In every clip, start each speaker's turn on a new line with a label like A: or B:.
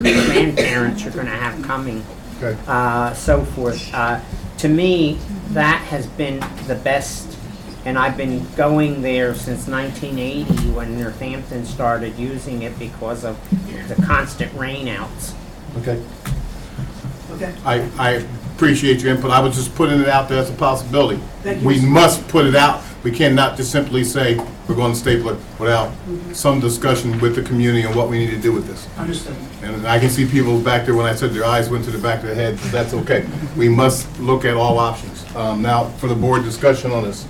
A: grandparents are going to have coming,
B: Okay.
A: so forth. To me, that has been the best, and I've been going there since 1980 when Northampton started using it because of the constant rainouts.
B: Okay.
C: Okay.
B: I appreciate your input. I was just putting it out there as a possibility.
C: Thank you,
B: We
C: Mr.
B: must put it out. We cannot just simply say we're going to staple it without some discussion with the community on what we need to do with this.
C: Understood.
B: And I can see people back there, when I said their eyes went to the back of their head, but that's okay. We must look at all options. Now, for the board discussion on this.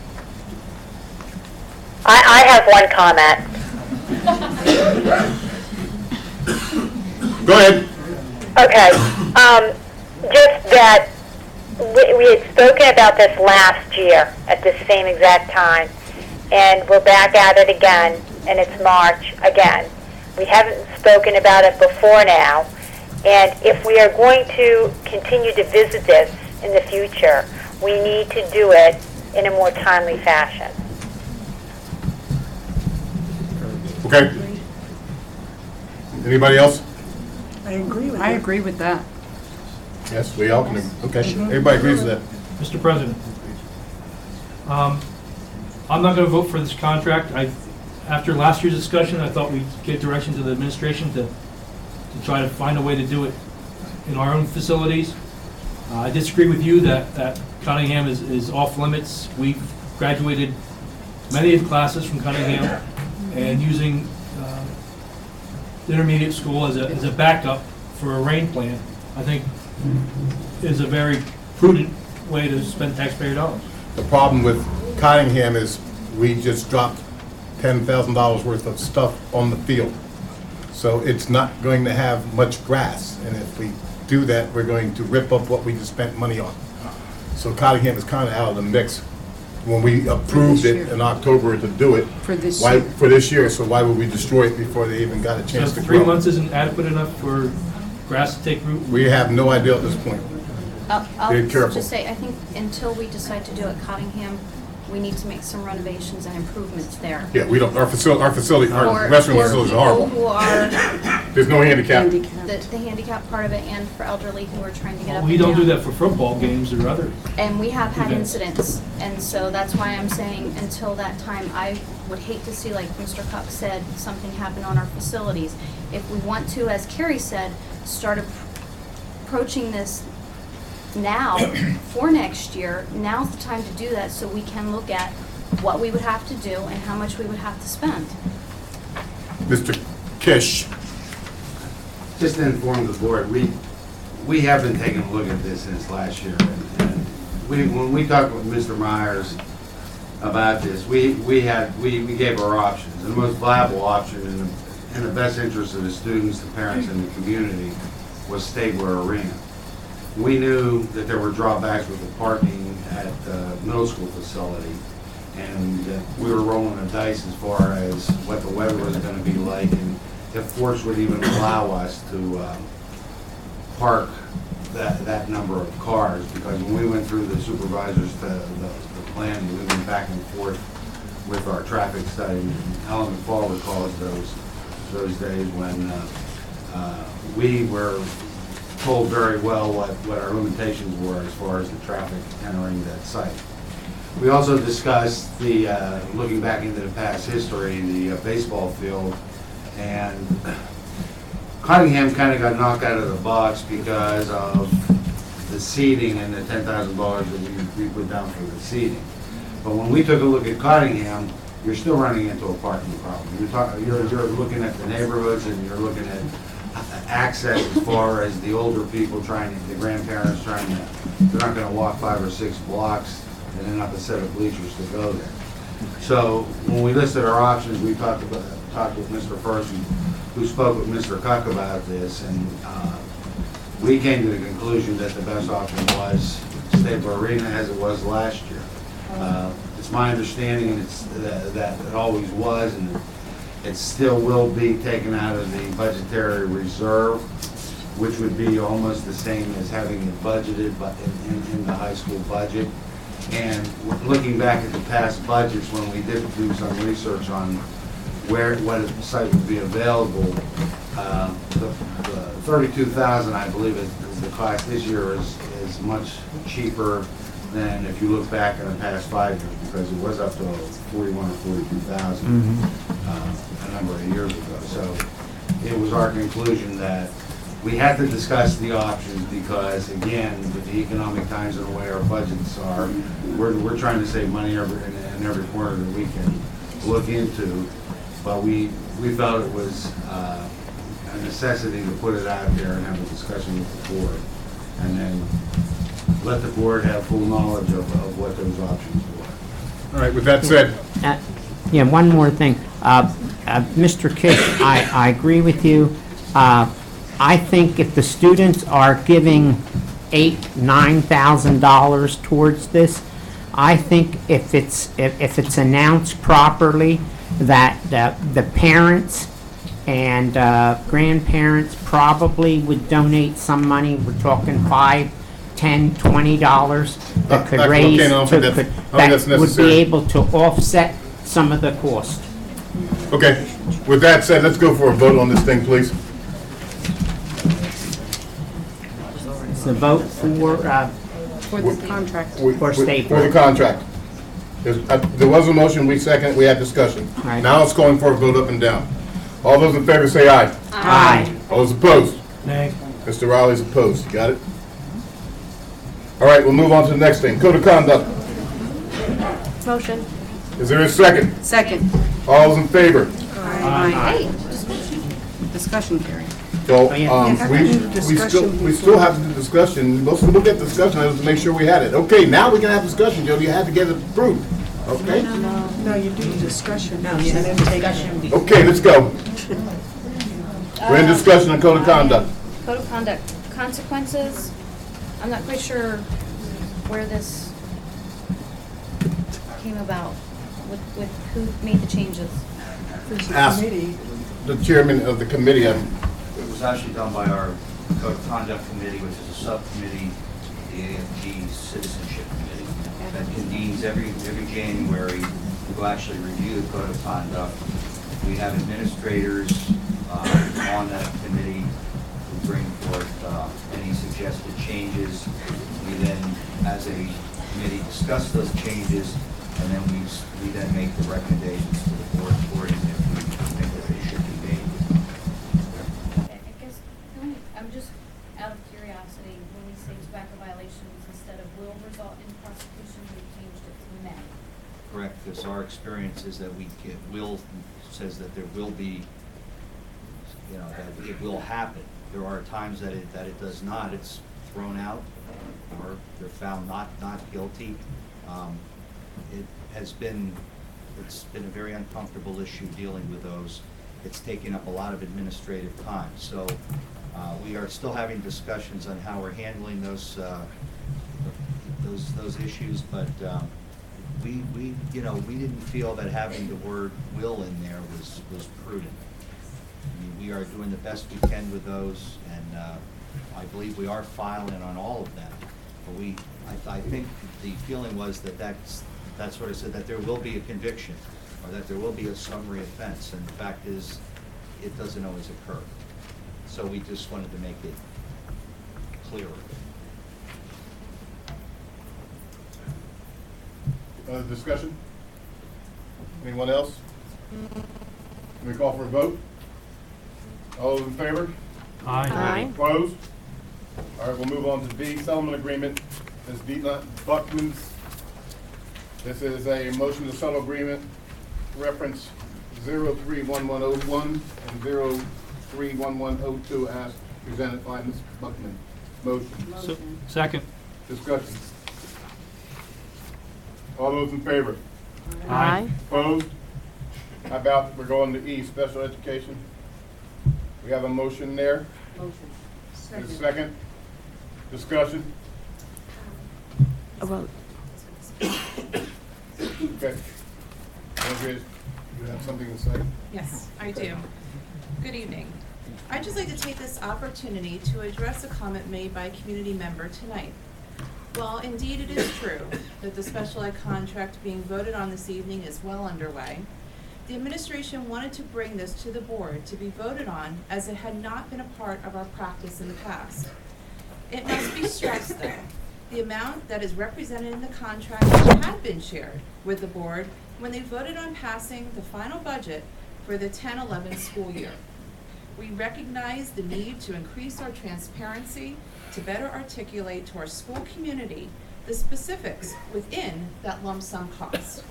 D: I have one comment.
B: Go ahead.
D: Okay. Just that we had spoken about this last year at the same exact time, and we're back at it again, and it's March again. We haven't spoken about it before now, and if we are going to continue to visit this in the future, we need to do it in a more timely fashion.
B: Okay. Anybody else?
C: I agree with
E: I
C: you.
E: agree with that.
B: Yes, we all can. Okay. Everybody agrees with that.
F: Mr. President, I'm not going to vote for this contract. After last year's discussion, I thought we'd give direction to the administration to try to find a way to do it in our own facilities. I disagree with you that Cunningham is off limits. We've graduated many of the classes from Cunningham, and using the intermediate school as a backup for a rain plan, I think is a very prudent way to spend taxpayer dollars.
B: The problem with Cottingham is we just dropped $10,000 worth of stuff on the field. So it's not going to have much grass. And if we do that, we're going to rip up what we just spent money on. So Cottingham is kind of out of the mix. When we approved
E: this
B: it
E: year.
B: in October to do it.
E: For this
B: why,
E: year.
B: For this year, so why would we destroy it before they even got a
F: So
B: chance to
F: 3
B: grow?
F: months isn't adequate enough for grass to take root?
B: We have no idea at this point.
G: I'll
B: Be careful.
G: just say, I think until we decide to do it Cottingham, we need to make some renovations and improvements there.
B: Yeah, we don't, our restroom
G: For
B: facilities are horrible.
G: people who are
B: There's no handicap.
G: the handicap part of it, and for elderly who are trying to get up and
F: We don't do
G: down.
F: that for football games or other.
G: And we have had
F: events.
G: incidents, and so that's why I'm saying until that time, I would hate to see, like Mr. Cox said, something happen on our facilities. If we want to, as Carrie said, start approaching this now for next year, now's the time to do that so we can look at what we would have to do and how much we would have to spend.
B: Mr. Kish,
H: Just to inform the board, we have been taking a look at this since last year. And when we talked with Mr. Myers about this, we gave our options. And the most viable option in the best interest of the students, the parents, and the community was Stabler Arena. We knew that there were drawbacks with the parking at the middle school facility, and that we were rolling the dice as far as what the weather was going to be like, and if Forks would even allow us to park that number of cars, because when we went through the supervisors, the plan, we went back and forth with our traffic study. And Ellen McFall recalls those days when we were told very well what our limitations were as far as the traffic entering that site. We also discussed the, looking back into the past history, the baseball field, and Cottingham kind of got knocked out of the box because of the seating and the $10,000 that we put down for the seating. But when we took a look at Cottingham, you're still running into a parking problem. You're looking at the neighborhoods, and you're looking at access as far as the older people the grandparents they're not gonna walk 5 or 6 blocks and then have a set of bleachers to go there. So when we listed our options, we talked with Mr. First, who spoke with Mr. Cuck about this, and we came to the conclusion that the best option was Stabler Arena as it was last year. It's my understanding that it always was, and it still will be taken out of the budgetary reserve, which would be almost the same as having it budgeted but in the high school budget. And looking back at the past budgets, when we did do some research on what site would be available, the $32,000, I believe the cost this year is much cheaper than if you look back in the past 5 years, because it was up to 41 or 42,000 a number of years ago. So it was our conclusion that we had to discuss the options because, again, with the economic times and the way our budgets are, we're trying to save money in every corner that we can look into. But we felt it was a necessity to put it out there and have a discussion with the board, and then let the board have full knowledge of what those options were.
B: All right, with that said,
A: Yeah, one more thing. Mr. Kish, I agree with you. I think if the students are giving $8,000-9,000 towards this, I think if it's announced properly that the parents and grandparents probably would donate some money, we're talking $5, $10, $20 that could
B: That's
A: raise,
B: okay, I don't think that's
A: that would be
B: necessary.
A: able to offset some of the cost.
B: okay, with that said, let's go for a vote on this thing, please.
A: It's a vote
C: For the contract.
A: For State
B: For the
A: Board.
B: contract. There was a motion, we second, we had discussion.
A: Right.
B: Now it's going for a vote up and down. All those in favor say aye.
A: Aye.
B: All those opposed?
F: Nay.
B: Mr. Riley's opposed, you got it? All right, we'll move on to the next thing, code of conduct.
C: Motion.
B: Is there a second?
C: Second.
B: All those in favor?
C: Aye. Discussion, Gary.
B: So,
C: Yeah,
B: we still have to do discussion, we'll get discussion items to make sure we had it. Okay, now we can have discussion, Joe, you had to get it approved, okay?
C: No, you do discussion. No, you have discussion.
B: Okay, let's go. We're in discussion on code of conduct.
G: Code of conduct, consequences, I'm not quite sure where this came about, with who made the changes.
B: Ask the chairman of the committee,
E: It was actually done by our Code of Conduct Committee, which is a subcommittee, the AFG Citizenship Committee, that convenes every January to actually review the Code of Conduct. We have administrators on that committee who bring forth any suggested changes. We then, as a committee, discuss those changes, and then we then make the recommendations to the board accordingly if we think that they should be made.
G: I guess, I'm just out of curiosity, when we say tobacco violations, instead of will result in prosecution, we've changed it to may.
E: Correct, because our experience is that will says that there will be, that it will happen. There are times that it does not, it's thrown out, or they're found not guilty. It's been a very uncomfortable issue dealing with those. It's taken up a lot of administrative time. So we are still having discussions on how we're handling those issues, but we didn't feel that having the word will in there was prudent. I mean, we are doing the best we can with those, and I believe we are filing on all of them. But I think the feeling was that's what I said, that there will be a conviction, or that there will be a summary offense, and the fact is, it doesn't always occur. So we just wanted to make it clearer.
B: Discussion? Anyone else? Can we call for a vote? All those in favor?
F: Aye.
B: Opposed? All right, we'll move on to B, settlement agreement. Ms. Deetna Buckman's. This is a motion to settle agreement, reference 031101 and 031102 as presented by Ms. Buckman. Motion.
F: Second.
B: Discussion. All those in favor?
F: Aye.
B: Opposed? How about, we're going to E, special education. We have a motion there.
C: Motion.
B: A second. Discussion.
C: Well,
B: Okay. Andrea, you have something to say?
I: Yes, I do. Good evening. I'd just like to take this opportunity to address a comment made by a community member tonight. While indeed it is true that the special ed contract being voted on this evening is well underway, the administration wanted to bring this to the board to be voted on as it had not been a part of our practice in the past. It must be stressed, though, the amount that is represented in the contract had been shared with the board when they voted on passing the final budget for the 10-11 school year. We recognize the need to increase our transparency to better articulate to our school community the specifics within that lump sum cost.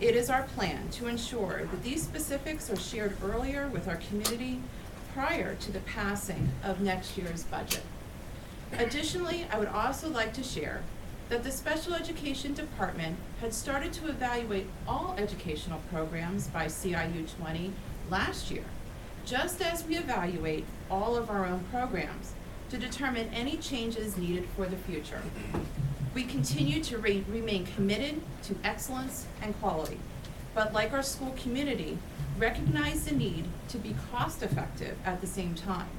I: It is our plan to ensure that these specifics are shared earlier with our community prior to the passing of next year's budget. Additionally, I would also like to share that the Special Education Department had started to evaluate all educational programs by CIU 20 last year, just as we evaluate all of our own programs to determine any changes needed for the future. We continue to remain committed to excellence and quality, but like our school community, recognize the need to be cost-effective at the same time.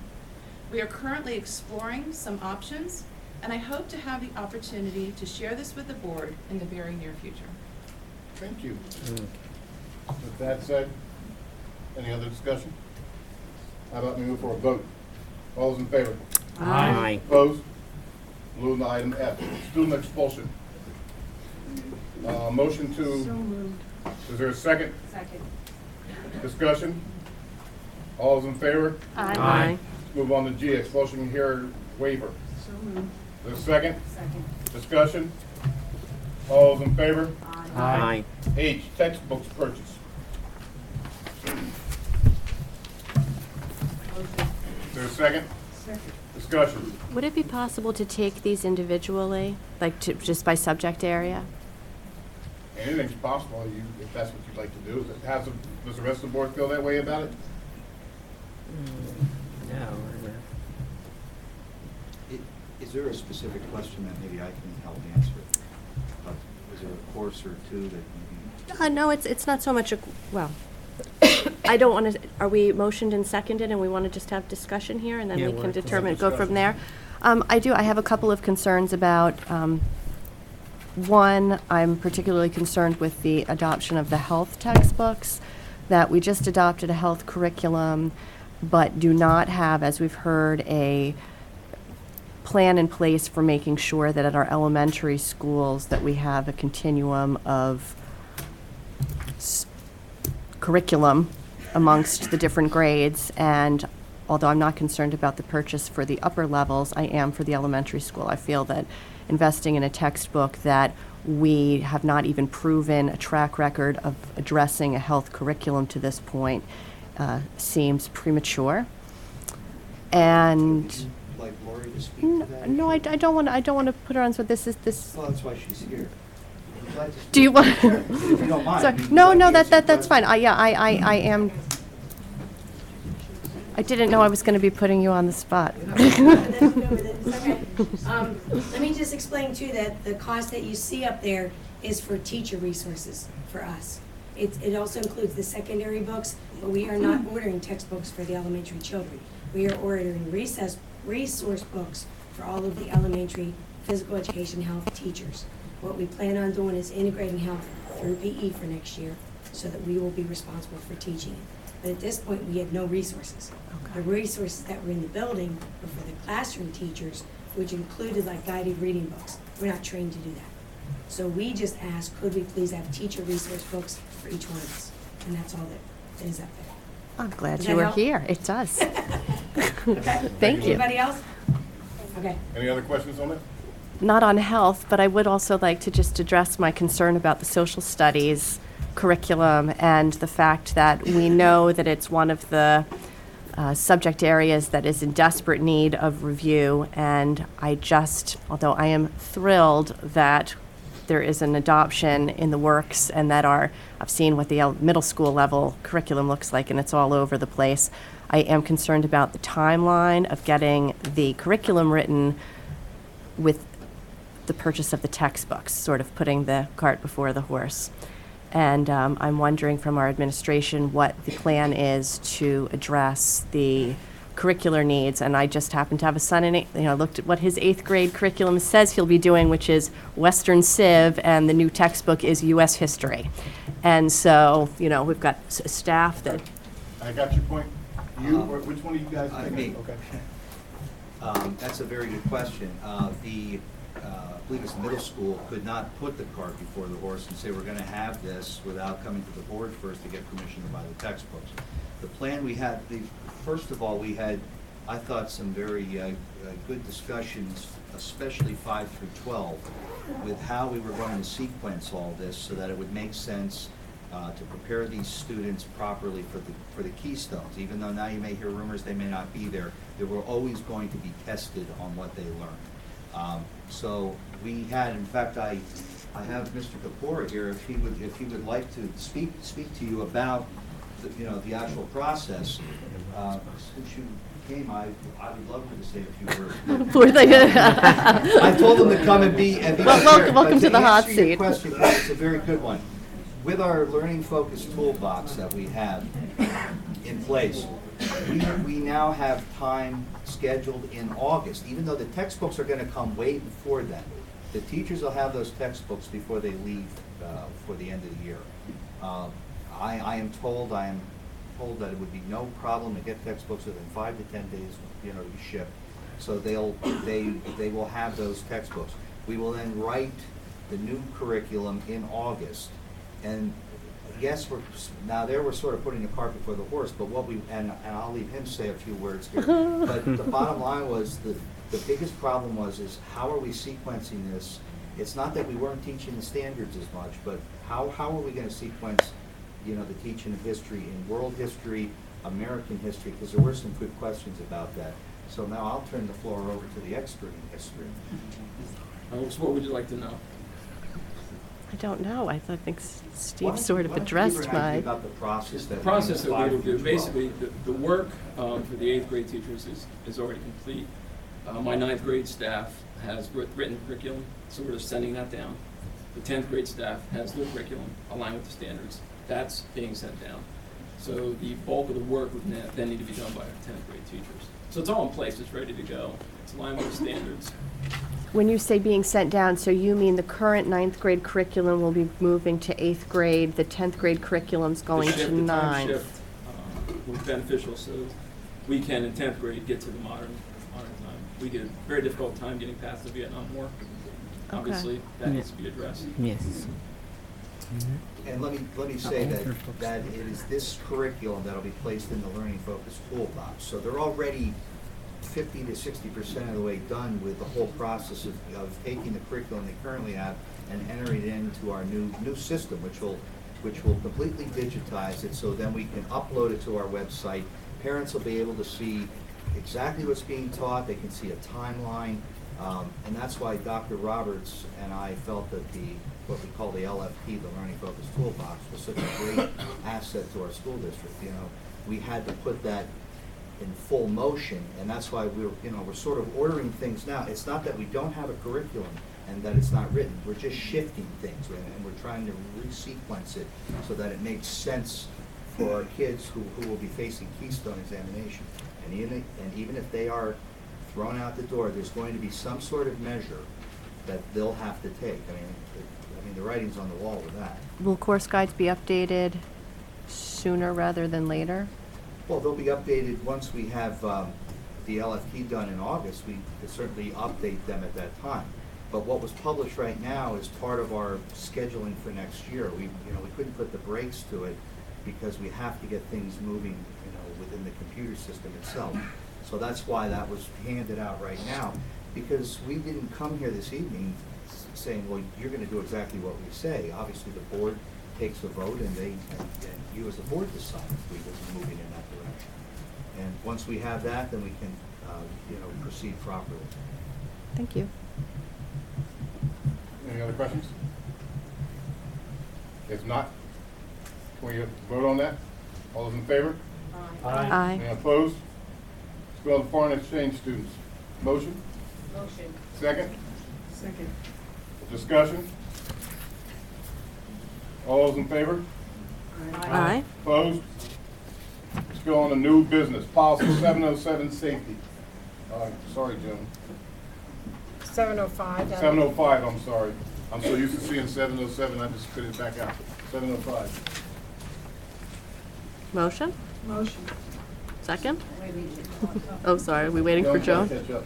I: We are currently exploring some options, and I hope to have the opportunity to share this with the board in the very near future.
B: Thank you. With that said, any other discussion? How about we move for a vote? All those in favor?
A: Aye.
B: Opposed? Moving to item F, student expulsion. Motion
C: So
B: to,
C: moved.
B: is there a second?
C: Second.
B: Discussion? All those in favor?
A: Aye.
B: Move on to G, expulsion here waiver.
C: So moved.
B: Is there a second?
C: Second.
B: Discussion? All those in favor?
A: Aye.
B: H, textbooks purchase. Is there a second?
C: Second.
B: Discussion?
J: Would it be possible to take these individually, like just by subject area?
B: Anything's possible, if that's what you'd like to do. Does the rest of the board feel that way about it?
A: No.
E: Is there a specific question that maybe I can help answer? Is there a course or two that maybe?
J: No, it's not so much well, I don't want to, are we motioned and seconded and we want to just have discussion here and then
A: Yeah,
J: we
A: we're
J: can
A: close.
J: determine, go from
B: Discussion.
J: there? I have a couple of concerns about, one, I'm particularly concerned with the adoption of the health textbooks, that we just adopted a health curriculum, but do not have, as we've heard, a plan in place for making sure that at our elementary schools that we have a continuum of curriculum amongst the different grades. And although I'm not concerned about the purchase for the upper levels, I am for the elementary school. I feel that investing in a textbook that we have not even proven a track record of addressing a health curriculum to this point seems premature. And
E: Like Lori to speak to that?
J: no, I don't want to put her on. So this is this.
E: Well, that's why she's here. I'm glad to speak.
J: Do you want?
E: If you don't mind.
J: Sorry.
E: I'd
J: No,
E: like
J: no,
E: to answer
J: that's fine.
E: questions.
J: I am. I didn't know I was going to be putting you on the spot.
K: Let me just explain too that the cost that you see up there is for teacher resources for us. It also includes the secondary books, but we are not ordering textbooks for the elementary children. We are ordering resource books for all of the elementary physical education health teachers. What we plan on doing is integrating health through PE for next year so that we will be responsible for teaching it. But at this point, we have no resources. The resources that were in the building were for the classroom teachers, which included like guided reading books. We're not trained to do that. So we just asked, could we please have teacher resource books for each one of us? And that's all that is up there.
J: I'm glad
K: Does
J: you
K: that
J: were
K: help?
J: here. It does.
K: Okay?
J: Thank you.
K: Anybody else? Okay.
B: Any other questions on it?
J: Not on health, but I would also like to just address my concern about the social studies curriculum and the fact that we know that it's one of the subject areas that is in desperate need of review. And although I am thrilled that there is an adoption in the works and that I've seen what the middle school level curriculum looks like and it's all over the place, I am concerned about the timeline of getting the curriculum written with the purchase of the textbooks, sort of putting the cart before the horse. And I'm wondering from our administration what the plan is to address the curricular needs. And I just happen to have a son in looked at what his 8th grade curriculum says he'll be doing, which is Western Civ, and the new textbook is U.S. history. And so, we've got staff that,
B: I got your point. You, or which one of you guys?
E: Me.
B: Okay.
E: That's a very good question. I believe it's the middle school could not put the cart before the horse and say, we're gonna have this without coming to the board first to get permission to buy the textbooks. The plan we had, first of all, we had, I thought, some very good discussions, especially 5 through 12, with how we were going to sequence all this so that it would make sense to prepare these students properly for the keystones. Even though now you may hear rumors they may not be there, they were always going to be tested on what they learned. So we had, in fact, I have Mr. Kapora here, if he would like to speak to you about the actual process. Since you came, I would love to say a few words. I told him to come and be
J: welcome to the hot
E: answer your
J: seat.
E: question, it's a very good one. With our learning focused toolbox that we have in place, we now have time scheduled in August, even though the textbooks are going to come way before then. The teachers will have those textbooks before they leave for the end of the year. I am told that it would be no problem to get textbooks within 5 to 10 days, to be shipped. So they will have those textbooks. We will then write the new curriculum in August. And yes, we're sort of putting the cart before the horse, but and I'll leave him say a few words here. But the bottom line was the biggest problem is how are we sequencing this? It's not that we weren't teaching the standards as much, but how are we going to sequence, the teaching of history in world history, American history, because there were some good questions about that. So now I'll turn the floor over to the expert in history.
L: So what would you like to know?
J: I don't know. I think
E: Why
J: Steve
E: don't
J: sort
E: you-
J: of
E: why don't you
J: addressed
E: give an idea
J: my.
E: about the process that
L: The process that we will do,
E: 5 through 12.
L: basically, the work for the 8th grade teachers is already complete. My 9th grade staff has written curriculum, so we're just sending that down. The 10th grade staff has their curriculum aligned with the standards. That's being sent down. So the bulk of the work would then need to be done by our 10th grade teachers. So it's all in place, it's ready to go. It's aligned with the standards.
J: When you say being sent down, so you mean the current 9th grade curriculum will be moving to 8th grade, the 10th grade curriculum's going to
L: The time
J: 9th?
L: shift will be beneficial, so we can, in 10th grade, get to the modern time. We get a very difficult time getting past the Vietnam War. Obviously, that needs to be addressed.
A: Yes.
E: And let me say that it is this curriculum that'll be placed in the learning focused toolbox. So they're already 50 to 60% of the way done with the whole process of taking the curriculum they currently have and entering it into our new system, which will completely digitize it, so then we can upload it to our website. Parents will be able to see exactly what's being taught. They can see a timeline, and that's why Dr. Roberts and I felt that what we call the LFT, the Learning Focused Toolbox, was such a great asset to our school district. We had to put that in full motion, and that's why we're sort of ordering things now. It's not that we don't have a curriculum and that it's not written. We're just shifting things, and we're trying to resequence it so that it makes sense for our kids who will be facing Keystone examination. And even if they are thrown out the door, there's going to be some sort of measure that they'll have to take. I mean, the writing's on the wall with that.
J: Will course guides be updated sooner rather than later?
E: Well, they'll be updated once we have the LFT done in August. We could certainly update them at that time. But what was published right now is part of our scheduling for next year. We couldn't put the brakes to it because we have to get things moving, within the computer system itself. So that's why that was handed out right now, because we didn't come here this evening saying, well, you're going to do exactly what we say. Obviously, the board takes a vote, and you as a board decide if we are moving in that direction. And once we have that, then we can, proceed properly.
J: Thank you.
B: Any other questions? If not, can we vote on that? All those in favor?
J: Aye.
B: Any opposed? Expel the foreign exchange students. Motion?
C: Motion.
B: Second?
C: Second.
B: Discussion? All those in favor?
J: Aye.
B: Opposed? go on to new business, policy 707, safety. Sorry, Jim.
C: 7:05.
B: 705, I'm sorry. I'm so used to seeing 707, I just put it back out. 705.
J: Motion?
C: Motion.
J: Second? Oh, sorry, are we waiting for Joan?
B: Catch up.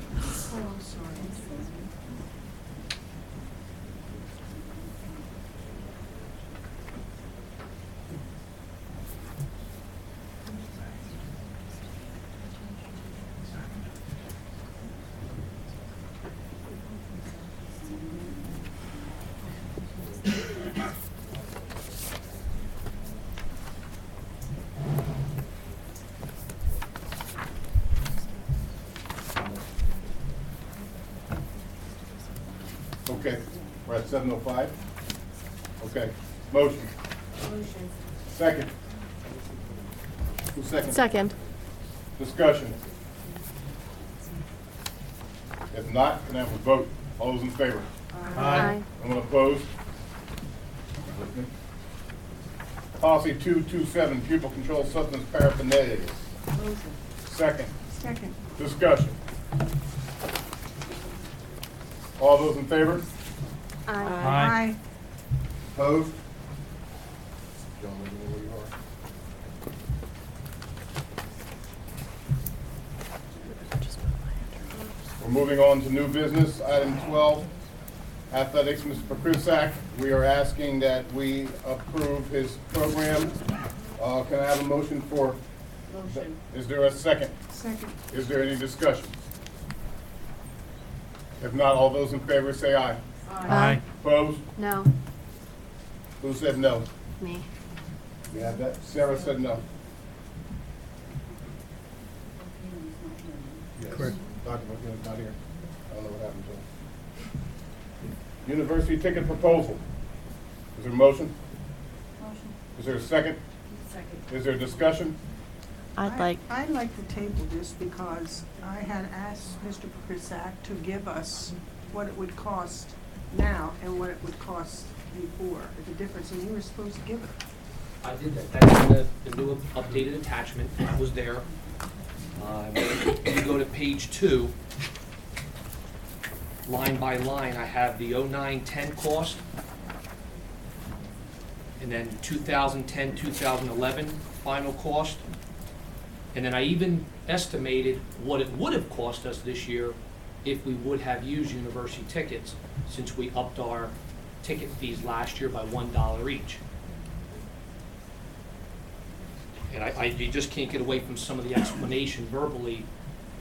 B: Okay, we're at 7:05? Okay, motion.
K: Motion.
B: Second. Who's second?
J: Second.
B: Discussion. If not, can I have a vote? All those in favor?
J: Aye.
B: Anyone opposed? With me? Policy 227, pupil control substance paraphernalia.
C: Motion.
B: Second.
C: Second.
B: Discussion. All those in favor?
C: Aye.
B: Opposed? John, let me know where you are. We're moving on to new business, item 12, athletics, Mr. Pekrusak. We are asking that we approve his program. Can I have a motion for?
C: Motion.
B: Is there a second?
C: Second.
B: Is there any discussion? If not, all those in favor say aye.
F: Aye.
B: Opposed?
J: No.
B: Who said no?
J: Me.
B: We have that. Sarah said no. Yes.
F: Correct.
B: Dr. McGinn's not here. I don't know what happened to him. University ticket proposal. Is there a motion?
C: Motion.
B: Is there a second?
C: Second.
B: Is there a discussion?
J: I'd like,
C: I'd like to table this because I had asked Mr. Pekrusak to give us what it would cost now and what it would cost before, the difference, and you were supposed to give it.
M: I did that. That's in the new updated attachment. That was there. If you go to page 2, line by line, I have the 09-10 cost, and then 2010-2011 final cost. And then I even estimated what it would have cost us this year if we would have used university tickets, since we upped our ticket fees last year by $1 each. And you just can't get away from some of the explanation verbally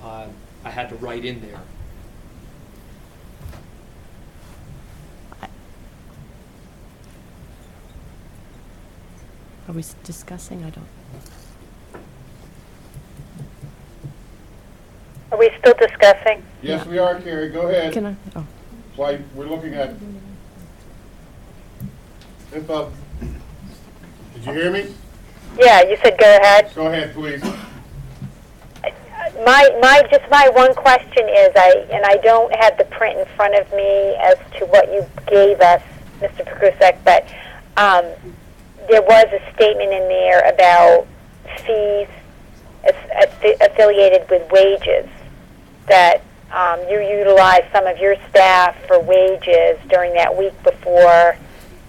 M: I had to write in there.
J: are we discussing? I don't.
D: Are we still discussing?
B: Yes, we are, Carrie. Go ahead.
J: Can I? Oh.
B: Why, we're looking at info. Did you hear me?
D: Yeah, you said go ahead.
B: Go ahead, please.
D: My one question is, I don't have the print in front of me as to what you gave us, Mr. Pekrusak, but there was a statement in there about fees affiliated with wages, that you utilize some of your staff for wages during that week before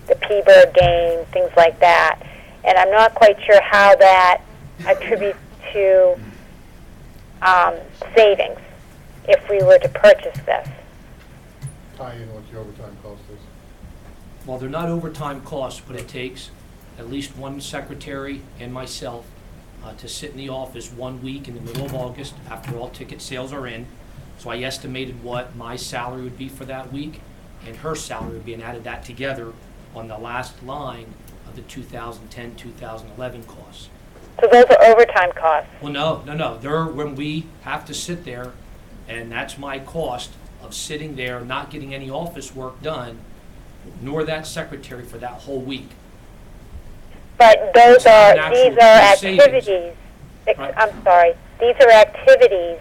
D: the P-Bird game, things like that. And I'm not quite sure how that attributes to savings if we were to purchase this.
B: Tie in what your overtime cost is.
M: Well, they're not overtime costs, but it takes at least one secretary and myself to sit in the office 1 week in the middle of August after all ticket sales are in. So I estimated what my salary would be for that week, and her salary would be, and added that together on the last line of the 2010-2011 costs.
D: So those are overtime costs.
M: Well, no. They're when we have to sit there, and that's my cost of sitting there, not getting any office work done, nor that secretary for that whole week.
D: But
M: these are activities.
D: Right. I'm sorry. These are activities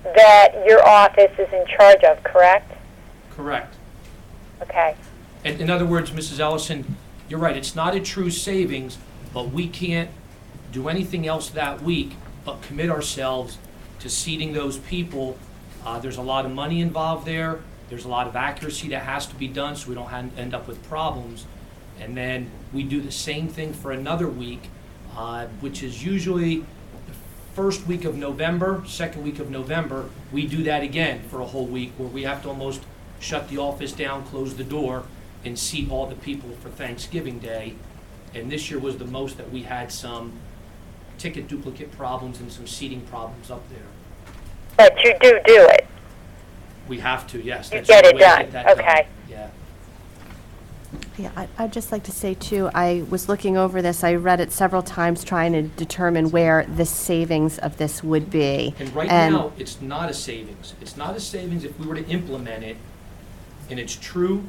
D: that your office is in charge of, correct?
M: Correct.
D: Okay.
M: In other words, Mrs. Ellison, you're right. It's not a true savings, but we can't do anything else that week commit ourselves to seating those people. There's a lot of money involved there. There's a lot of accuracy that has to be done so we don't end up with problems. And then we do the same thing for another week, which is usually the first week of November, second week of November. We do that again for a whole week where we have to almost shut the office down, close the door, and seat all the people for Thanksgiving Day. And this year was the most that we had some ticket duplicate problems and some seating problems up there.
D: But you do it.
M: We have to, yes.
D: You
M: That's
D: get
M: the
D: it
M: way to
D: done.
M: get that
D: Okay.
M: Yeah.
J: Yeah, I'd just like to say too, I was looking over this, I read it several times trying to determine where the savings of this would be.
M: And right now, it's not a savings. It's not a savings if we were to implement it in its true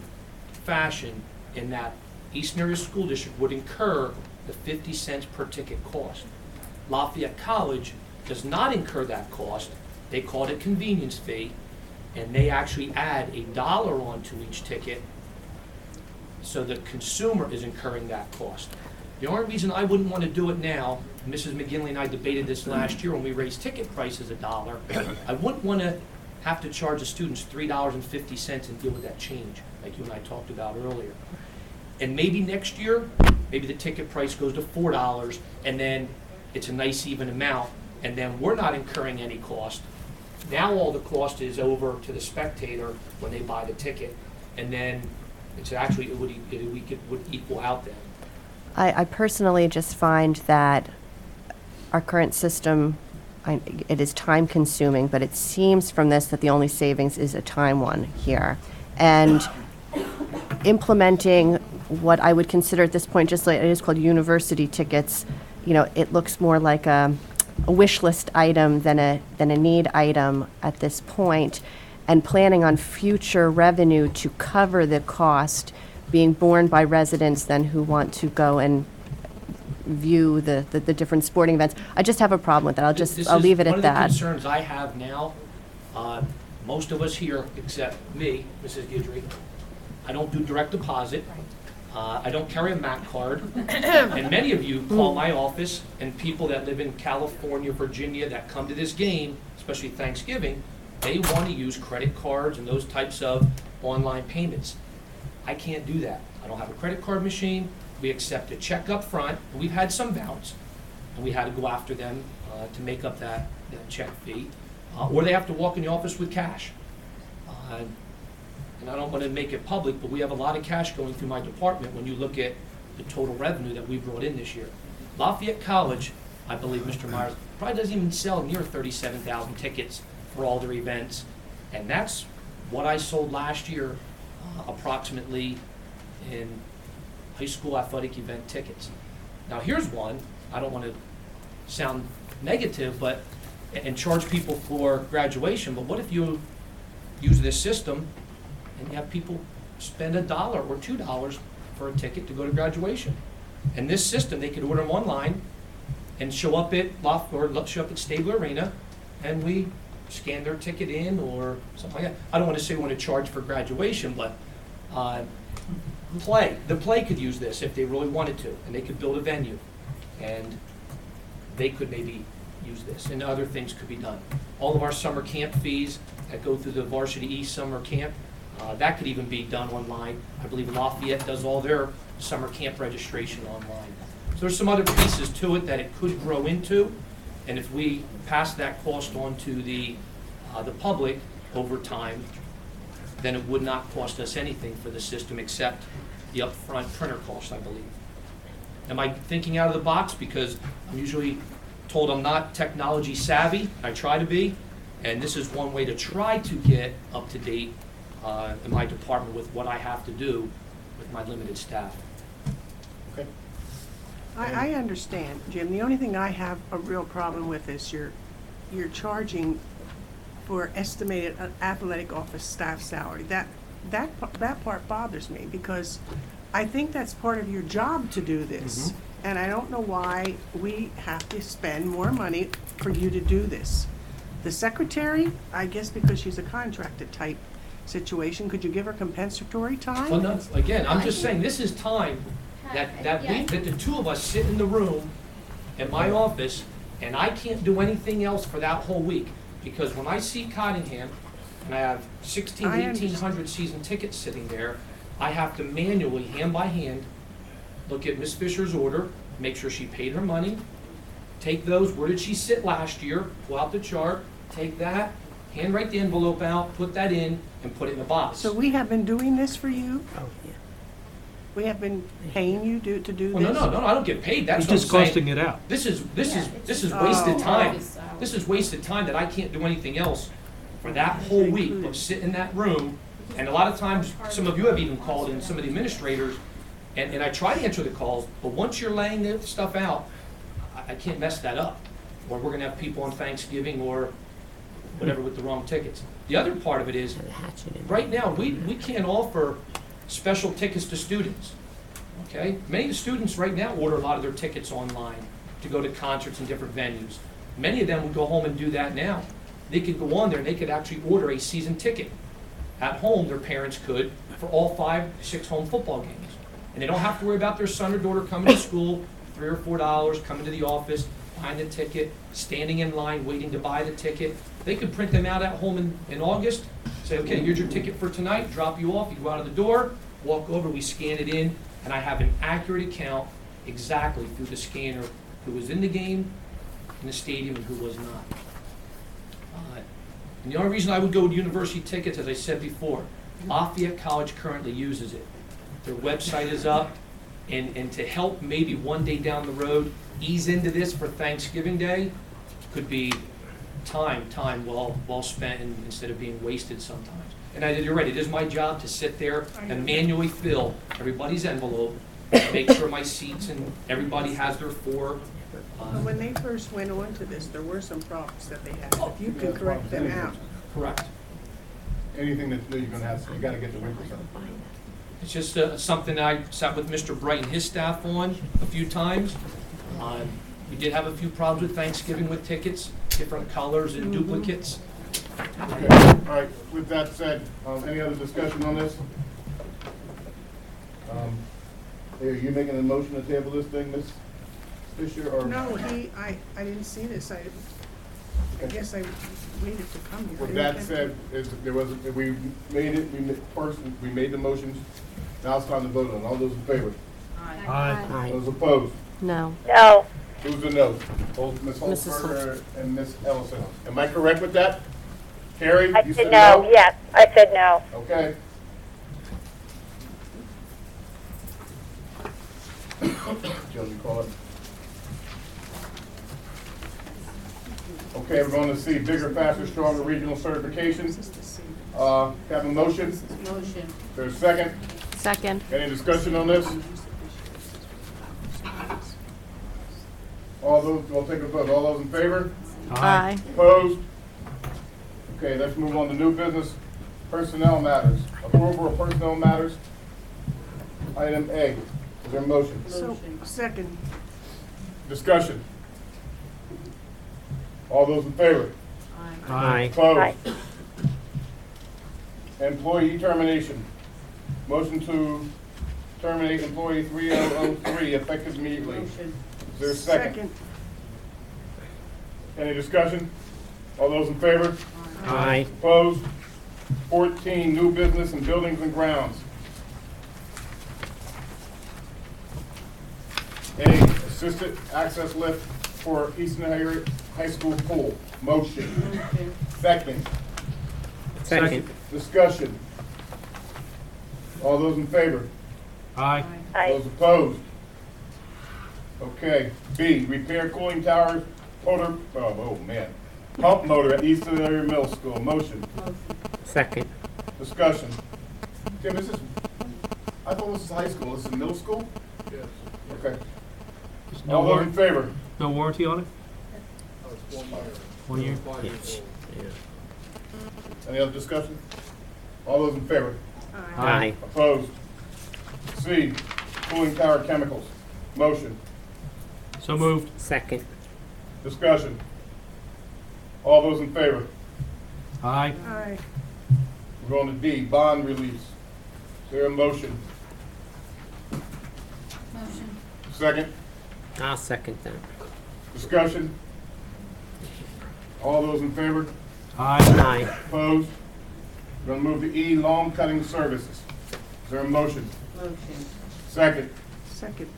M: fashion, in that Eastern Area School District would incur the 50 cents per ticket cost. Lafayette College does not incur that cost. They call it a convenience fee, and they actually add $1 onto each ticket, so the consumer is incurring that cost. The only reason I wouldn't want to do it now, Mrs. McGinley and I debated this last year when we raised ticket prices $1, I wouldn't want to have to charge the students $3.50 and deal with that change, like you and I talked about earlier. And maybe next year, maybe the ticket price goes to $4, and then it's a nice even amount, and then we're not incurring any cost. Now all the cost is over to the spectator when they buy the ticket, and then it's actually, it would equal out then.
J: I personally just find that our current system, it is time consuming, but it seems from this that the only savings is a time one here. And implementing what I would consider at this point, just like it is called university tickets, you know, it looks more like a wish list item than a need item at this point, and planning on future revenue to cover the cost being borne by residents then who want to go and view the different sporting events. I just have a problem with that. I'll leave it at that.
M: One of the concerns I have now, most of us here, except me, Mrs. Guidry, I don't do direct deposit. I don't carry a MAC card. And many of you call my office, and people that live in California, Virginia, that come to this game, especially Thanksgiving, they want to use credit cards and those types of online payments. I can't do that. I don't have a credit card machine. We accept a check up front. We've had some bounce, and we had to go after them to make up that check fee. Or they have to walk in the office with cash. And I don't want to make it public, but we have a lot of cash going through my department when you look at the total revenue that we brought in this year. Lafayette College, I believe Mr. Myers, probably doesn't even sell near 37,000 tickets for all their events. And that's what I sold last year, approximately, in high school athletic event tickets. Now here's one, I don't want to sound negative, but, and charge people for graduation, but what if you use this system and you have people spend $1 or $2 for a ticket to go to graduation? And this system, they could order them online and show up at Stabler Arena, and we scan their ticket in or something like that. I don't want to say we want to charge for graduation, but the play could use this if they really wanted to, and they could build a venue, and they could maybe use this, and other things could be done. All of our summer camp fees that go through the Varsity East Summer Camp, that could even be done online. I believe Lafayette does all their summer camp registration online. So there's some other pieces to it that it could grow into, and if we pass that cost on to the public over time, then it would not cost us anything for the system except the upfront printer cost, I believe. Am I thinking out of the box? Because I'm usually told I'm not technology savvy. I try to be, and this is one way to try to get up to date in my department with what I have to do with my limited staff.
B: Okay.
C: I understand, Jim. The only thing I have a real problem with is you're charging for estimated athletic office staff salary. That part bothers me, because I think that's part of your job to do this.
B: Mm-hmm.
C: And I don't know why we have to spend more money for you to do this. The secretary, I guess because she's a contracted type situation, could you give her compensatory time?
M: Well, no, again, I'm just saying, this is time that the two of us sit in the room in my office And I can't do anything else for that whole week, because when I see Cottingham, and I have 1,600,
C: I understand.
M: 1,800 season tickets sitting there, I have to manually, hand by hand, look at Miss Fisher's order, make sure she paid her money, take those, where did she sit last year, pull out the chart, take that, handwrite the envelope out, put that in, and put it in the box.
C: So we have been doing this for you?
A: Oh, yeah.
C: We have been paying you to do this?
M: Well, no, I don't get paid, that's
F: It's
M: what I'm
F: just
M: saying.
F: costing it out.
M: This is wasted
C: Oh.
M: time. This is wasted time that I can't do anything else for that whole week, but sit in that room. And a lot of times, some of you have even called in, some of the administrators, and I try to answer the calls, but once you're laying the stuff out, I can't mess that up. Or we're gonna have people on Thanksgiving or whatever with the wrong tickets. The other part of it is, right now, we can't offer special tickets to students, okay? Many of the students right now order a lot of their tickets online to go to concerts and different venues. Many of them would go home and do that now. They could go on there and they could actually order a season ticket. At home, their parents could, for all 5, 6 home football games. And they don't have to worry about their son or daughter coming to school, $3 or $4, coming to the office, buying the ticket, standing in line, waiting to buy the ticket. They could print them out at home in August, say, okay, here's your ticket for tonight, drop you off, you go out of the door, walk over, we scan it in, and I have an accurate account exactly through the scanner who was in the game, in the stadium, and who was not. And the only reason I would go with University Tickets, as I said before, Lafayette College currently uses it. Their website is up, and to help maybe one day down the road ease into this for Thanksgiving Day could be time well spent instead of being wasted sometimes. And you're right, it is my job to sit there and manually fill everybody's envelope, make sure my seats and everybody has their 4.
C: But when they first went on to this, there were some problems that they had. If you could correct them out.
M: Correct.
B: Anything that you're gonna have, you gotta get the winkles on.
M: It's just something I sat with Mr. Bright and his staff on a few times. We did have a few problems with Thanksgiving with tickets, different colors and duplicates.
B: Okay, all right, with that said, any other discussion on this? Are you making a motion to table this thing, Ms. Fisher, or?
C: No, I didn't see this. I guess I waited to come here.
B: With that said, we made the motions, now it's time to vote on it. All those in favor?
F: Aye.
B: Those opposed?
J: No.
D: No.
B: Who's the no? Both Ms. Holzberger and Ms. Ellison. Am I correct with that? Carrie,
D: I
B: you
D: said
B: said
D: no,
B: no?
D: yes, I said no.
B: Okay. Joe, you call it. Okay, we're going to see bigger, faster, stronger regional certifications. Have a motion?
I: Motion.
B: There's a second?
J: Second.
B: Any discussion on this? All those, we'll take a vote. All those in favor?
J: Aye.
B: Opposed? Okay, let's move on to new business, personnel matters. Approval of personnel matters. Item A, is there a motion?
C: So, second.
B: Discussion. All those in favor?
F: Aye.
B: Opposed?
D: Aye.
B: Employee termination. Motion to terminate employee 3003 effective immediately. Is there a second? Any discussion? All those in favor?
A: Aye.
B: Opposed? 14, new business and buildings and grounds. A, assisted access lift for Eastern Area High School pool. Motion. Second.
A: Second.
B: Discussion. All those in favor?
F: Aye.
D: Aye.
B: Those opposed? Okay. B, repair cooling tower, pump motor at Eastern Area Middle School. Motion.
A: Second.
B: Discussion. Tim, I thought this is high school. This is middle school? Yes. Okay.
F: There's no
B: All those in
F: warranty,
B: favor?
F: no warranty on it? 1 year?
A: Yes.
B: Any other discussion? All those in favor?
A: Aye.
B: Opposed? C, cooling tower chemicals. Motion.
F: So moved.
A: Second.
B: Discussion. All those in favor?
F: Aye.
C: Aye.
B: We're going to D, bond release. Is there a motion?
I: Motion.
B: Second.
A: I'll second that.
B: Discussion. All those in favor?
F: Aye.
B: Opposed? We're gonna move to E, lawn cutting services. Is there a motion?
C: Motion.
B: Second.
C: Second.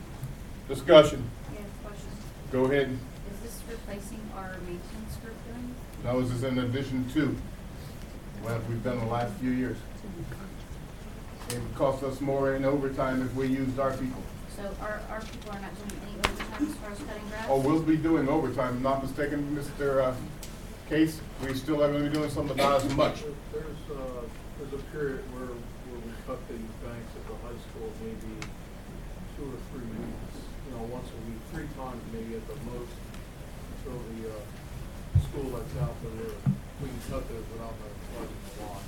B: Discussion.
G: Yeah, question.
B: Go ahead.
G: Is this replacing our maintenance curriculum?
B: Now, this is in addition to what we've done the last few years. It would cost us more in overtime if we used our people.
G: So our people are not doing any overtime as far as cutting grass?
B: Oh, we'll be doing overtime, if not mistaken, Mr. Case. We still are gonna be doing some, but not as much.
N: There's a period where we cut the banks at the high school, maybe 2 or 3 weeks, once a week, 3 times maybe at the most, until the school lets out that we can cut those without flooding the lawn.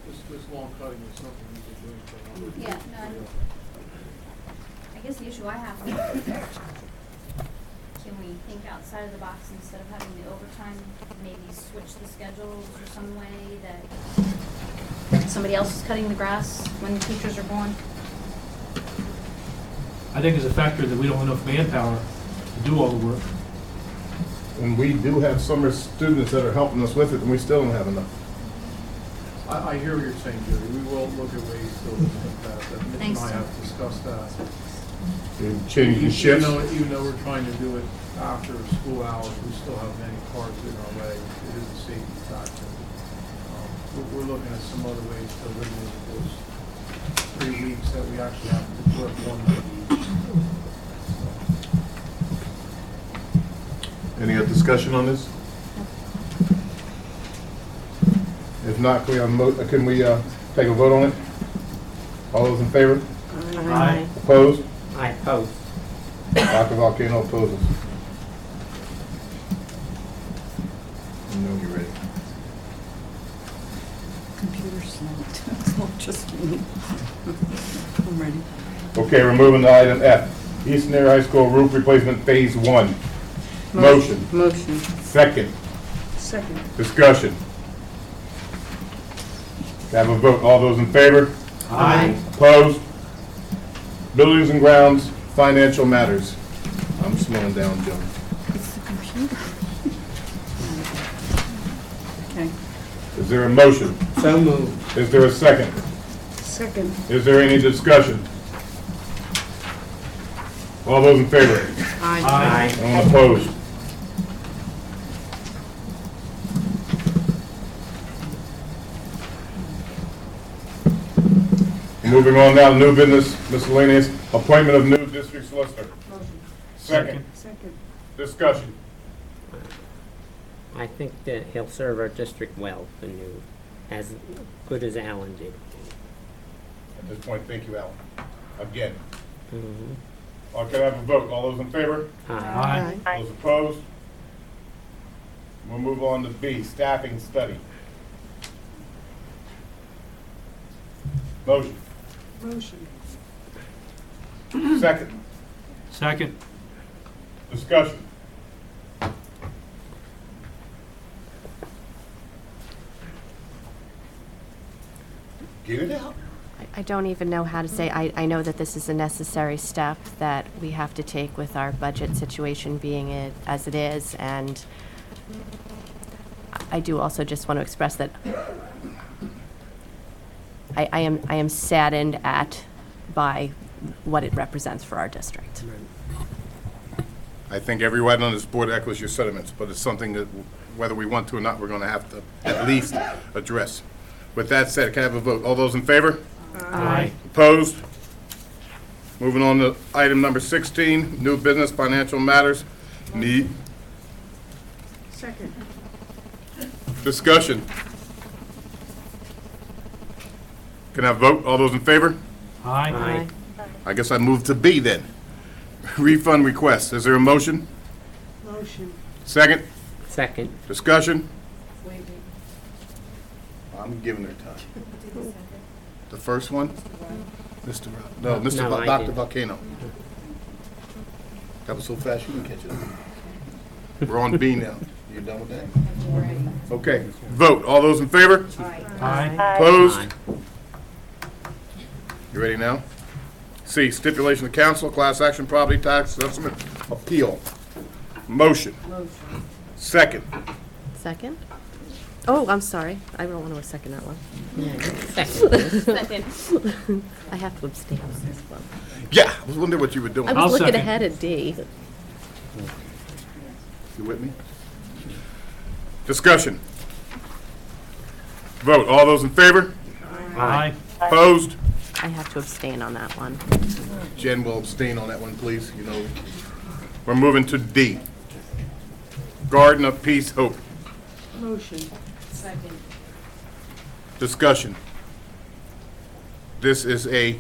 N: This lawn cutting is something we've been doing for a number of years.
G: Yeah, no, I guess the issue I have, can we think outside of the box instead of having the overtime, maybe switch the schedules or some way that somebody else is cutting the grass when the teachers are gone?
F: I think it's a factor that we don't have enough manpower to do all the work.
B: And we do have summer students that are helping us with it, and we still don't have enough.
N: I hear what you're saying, Judy. We will look at ways to limit that. Mitch and
G: Thanks.
N: I have discussed that.
B: Changing shifts.
N: Even though we're trying to do it after school hours, we still have many cars in our way. It is a safety factor. We're looking at some other ways to eliminate those 3 weeks that we actually have to work 1 day each.
B: Any other discussion on this? If not, can we take a vote on it? All those in favor?
F: Aye.
B: Opposed?
A: I oppose.
B: Dr. Volcano opposes. No, you're ready.
C: Computer snapped. It's not just me. I'm ready.
B: Okay, we're moving to item F. Eastern Area High School roof replacement phase 1. Motion.
C: Motion.
B: Second.
C: Second.
B: Discussion. Have a vote. All those in favor?
A: Aye.
B: Opposed? Buildings and grounds, financial matters. I'm slowing down, Joe.
C: It's the computer. Okay.
B: Is there a motion?
A: So moved.
B: Is there a second?
C: Second.
B: Is there any discussion? All those in favor?
A: Aye.
B: Anyone opposed? Moving on now, new business miscellaneous, appointment of new district solicitor.
C: Motion.
B: Second.
C: Second.
B: Discussion.
A: I think that he'll serve our district well, the new, as good as Alan did.
B: At this point, thank you, Alan. Again.
A: Mhm.
B: Can I have a vote? All those in favor?
A: Aye.
F: Aye.
B: Those opposed? We'll move on to B, staffing study. Motion.
C: Motion.
B: Second.
F: Second.
B: Discussion. Get it out.
J: I don't even know how to say, I know that this is a necessary step that we have to take with our budget situation being it as it is, and I do also just want to express that I am saddened by what it represents for our district.
B: I think everyone on this board echoes your sentiments, but it's something that, whether we want to or not, we're going to have to at least address. With that said, can I have a vote? All those in favor?
F: Aye.
B: Opposed? Moving on to item number 16, new business financial matters. Need
C: Second.
B: discussion. Can I vote? All those in favor?
F: Aye.
B: I guess I move to B then. Refund request. Is there a motion?
C: Motion.
B: Second?
A: Second.
B: Discussion?
C: Wait.
B: I'm giving her time. The first one? Mr. No,
A: No,
B: Mr.
A: I
B: Dr.
A: did.
B: Volcano. That was so fast, you didn't catch it. We're on B now. You done with that? Okay. Vote. All those in favor?
F: Aye.
B: Opposed?
A: Aye.
B: You ready now? C, stipulation of council, class action property tax assessment appeal. Motion.
C: Motion.
B: Second.
J: Second? Oh, I'm sorry. I don't want to second that one.
A: Second.
J: Second. I have to abstain on this one.
B: Yeah, I was wondering what you were doing.
J: I
F: I'll
J: was looking
F: second.
J: ahead at D.
B: You with me? Discussion. Vote. All those in favor?
F: Aye.
B: Opposed?
J: I have to abstain on that one.
B: Jen will abstain on that one, please. You know, we're moving to D. Garden of Peace, Hope.
C: Motion. Second.
B: Discussion. This is a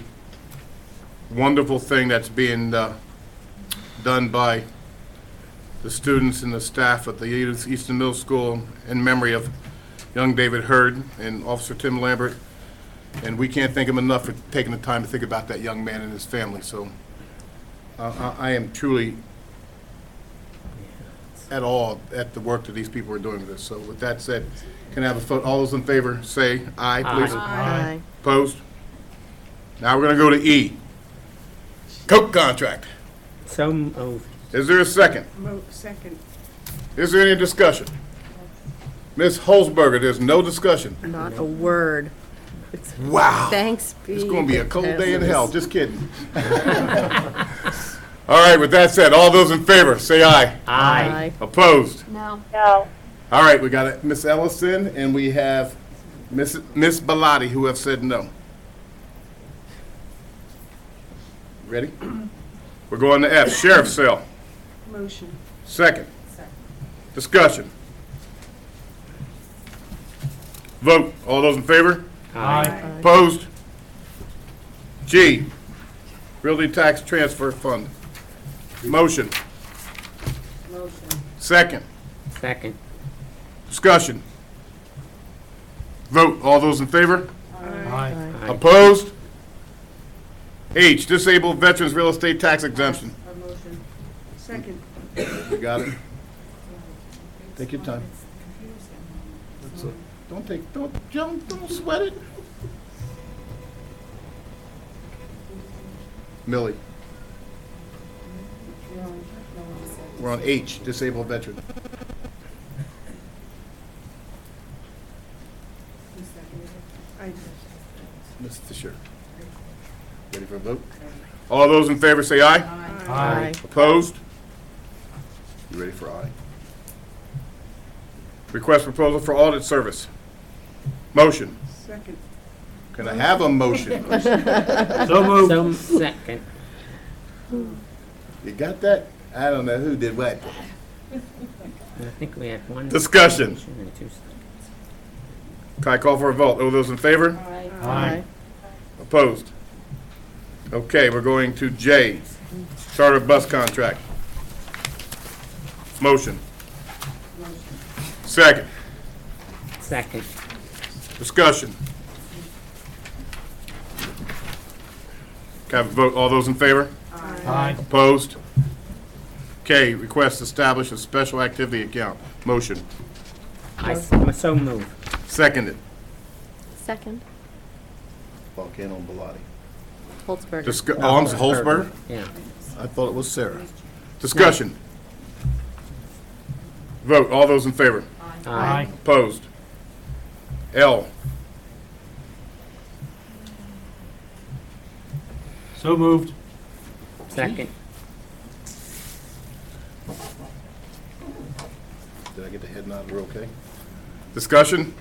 B: wonderful thing that's being done by the students and the staff at the Easton Middle School in memory of young David Hurd and Officer Tim Lambert. And we can't thank him enough for taking the time to think about that young man and his family. So I am truly at awe at the work that these people are doing with this. So with that said, can I have a vote? All those in favor say aye, please.
J: Aye.
B: Opposed? Now we're going to go to E. Coke contract.
A: So moved.
B: Is there a second?
C: Second.
B: Is there any discussion? Ms. Holzberger, there's no discussion.
J: Not a word.
B: Wow.
J: Thanks be.
B: It's going to be a cold day in
J: to
B: hell. Just kidding. All right, with that said, all those in favor, say aye.
A: Aye.
B: Opposed?
G: No.
D: No.
B: All right, we got Miss Ellison, and we have Miss Bellotti, who have said no. Ready? We're going to F, Sheriff's Sale.
C: Motion.
B: Second. Discussion. Vote. All those in favor?
F: Aye.
B: Opposed? G, Realty Tax Transfer Fund. Motion.
C: Motion.
B: Second.
A: Second.
B: Discussion. Vote. All those in favor?
F: Aye.
A: Aye.
B: Opposed? H, Disabled Veterans Real Estate Tax Exemption.
C: Motion. Second.
B: You got it? Take your time. Don't sweat it. Millie. We're on H, Disabled Veteran.
C: I
B: Mr. Fisher. Ready for a vote? All those in favor say aye.
F: Aye.
B: Opposed? You ready for aye? Request proposal for audit service. Motion.
C: Second.
B: Can I have a motion?
F: So moved.
A: So, second.
B: You got that? I don't know who did what.
A: I think we had one.
B: Discussion.
A: motion and two seconds.
B: Can I call for a vote? All those in favor?
F: Aye.
B: Opposed? Okay, we're going to J, charter bus contract. Motion. Second.
A: Second.
B: Discussion. Can I have a vote? All those in favor?
F: Aye.
B: Opposed? Okay, request to establish a special activity account. Motion.
A: So moved.
B: Seconded.
J: Second.
B: Volcano Bellotti.
J: Holzberger.
B: Oh, I'm Holzberger?
A: Yeah.
B: I thought it was Sarah. Discussion. Vote. All those in favor?
F: Aye.
B: Opposed? L.
F: So moved.
A: Second.
B: Did I get the head nod? We're okay? Discussion?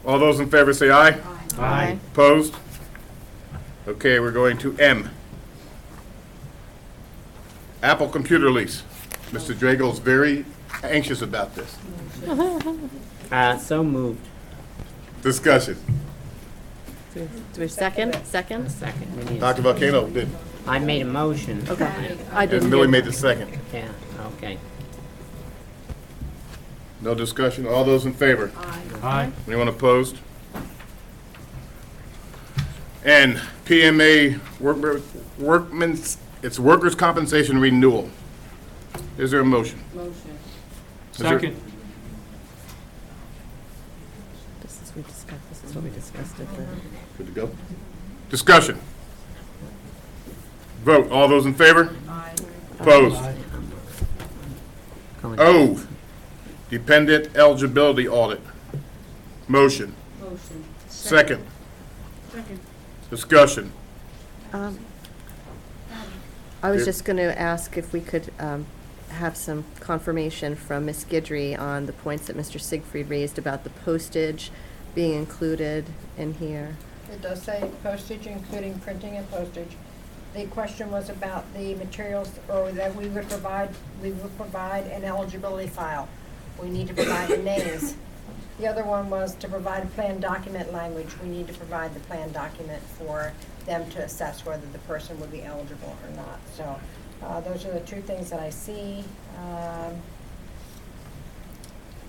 B: All those in favor say aye.
F: Aye.
B: Opposed? Okay, we're going to M. Apple computer lease. Mr. Drago's very anxious about this.
A: So moved.
B: Discussion.
J: Do we second? Second?
A: Second. We need a
B: Dr. Volcano did.
A: I made a motion.
J: Okay. I didn't
B: And Millie
J: hear.
B: made the second.
A: Yeah, okay.
B: No discussion. All those in favor?
F: Aye.
B: Anyone opposed? And PMA workman's, it's workers' compensation renewal. Is there a motion?
C: Motion.
B: Is there-
F: Second.
J: This is what we discussed at the.
B: Good to go? Discussion. Vote. All those in favor? Opposed?
A: Going
B: O.
O: Dependent eligibility audit. Motion.
C: Motion.
O: Second.
C: Second.
O: Discussion.
J: I was
O: There-
J: just going to ask if we could have some confirmation from Ms. Guidry on the points that Mr. Siegfried raised about the postage being included in here.
P: It does say postage, including printing and postage. The question was about the materials, or that we would provide an eligibility file. We need to provide the names. The other one was to provide a plan document language. We need to provide the plan document for them to assess whether the person would be eligible or not. So those are the two things that I see.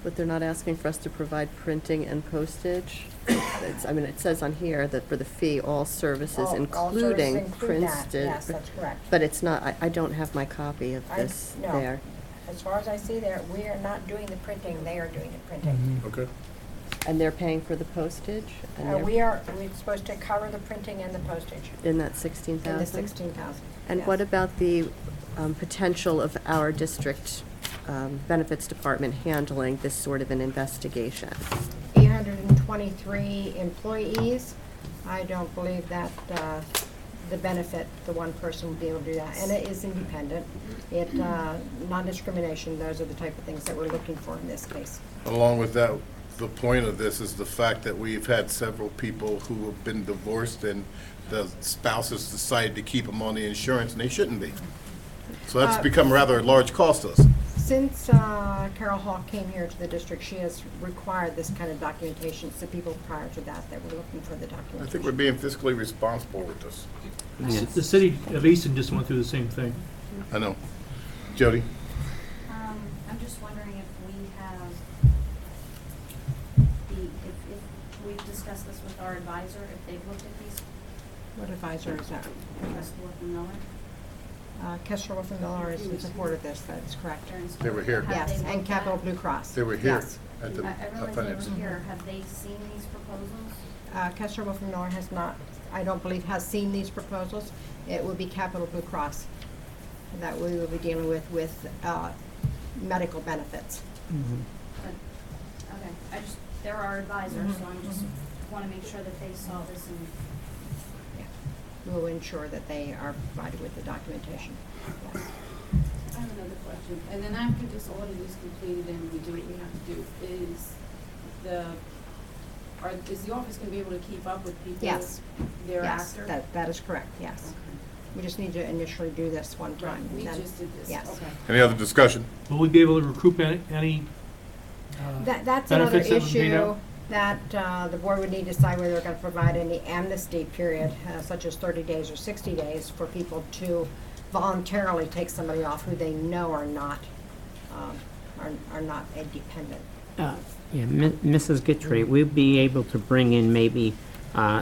J: But they're not asking for us to provide printing and postage? I mean, it says on here that for the fee, all services,
P: All services
J: including
P: include that.
J: printed.
P: Yes, that's correct.
J: But it's not, I don't have my copy of this
P: No.
J: there.
P: As far as I see there, we are not doing the printing, they are doing the printing.
O: Okay.
J: And they're paying for the postage? And they're
P: We're supposed to cover the printing and the postage
J: in that 16,000?
P: in the 16,000.
J: And
P: yes.
J: what about the potential of our district benefits department handling this sort of an investigation?
P: 823 employees. I don't believe that the benefit, the one person would be able to do that. And it is independent. It, non-discrimination, those are the type of things that we're looking for in this case.
O: Along with that, the point of this is the fact that we've had several people who have been divorced and the spouses decided to keep them on the insurance and they shouldn't be. So that's become rather a large cost to us.
P: Since Carol Hawk came here to the district, she has required this kind of documentation. It's the people prior to that that were looking for the
O: I
P: documentation.
O: think we're being fiscally responsible with this.
F: The city of Easton just went through the same thing.
O: I know. Jody?
G: I'm just wondering if we have if we've discussed this with our advisor, if they've looked at these,
P: What advisor is that?
G: Kessler and Miller.
P: Kessler Wolf and Miller is in support of this, that is correct.
O: They were here.
G: Have
P: Yes,
G: they
P: and
G: looked
P: Capital
G: at-
P: Blue Cross.
O: They were here
P: Yes.
O: at the
G: I realize
O: finance.
G: they were here. Have they seen these proposals?
P: Kessler Wolf and Miller has not, I don't believe, has seen these proposals. It would be Capital Blue Cross that we will be dealing with medical benefits.
G: But, okay, they're our advisors, so I just wanna make sure that they saw this and.
P: We will ensure that they are provided with the documentation. Yes.
I: I have another question. And then after this audit is completed and we do what we have to do, is the office gonna be able to keep up with people
P: Yes.
I: thereafter?
P: Yes, that is correct, yes.
I: Okay.
P: We just need to initially do this one time.
I: Right,
P: and
I: we
P: then-
I: just did this,
P: Yes.
I: okay.
O: Any other discussion?
F: Will we be able to recoup any
P: That's another
F: benefits that would be
P: issue
F: there?
P: that the board would need to decide whether they're going to provide any amnesty period, such as 30 days or 60 days, for people to voluntarily take somebody off who they know are not a dependent.
A: Mrs. Guidry, we'd be able to bring in maybe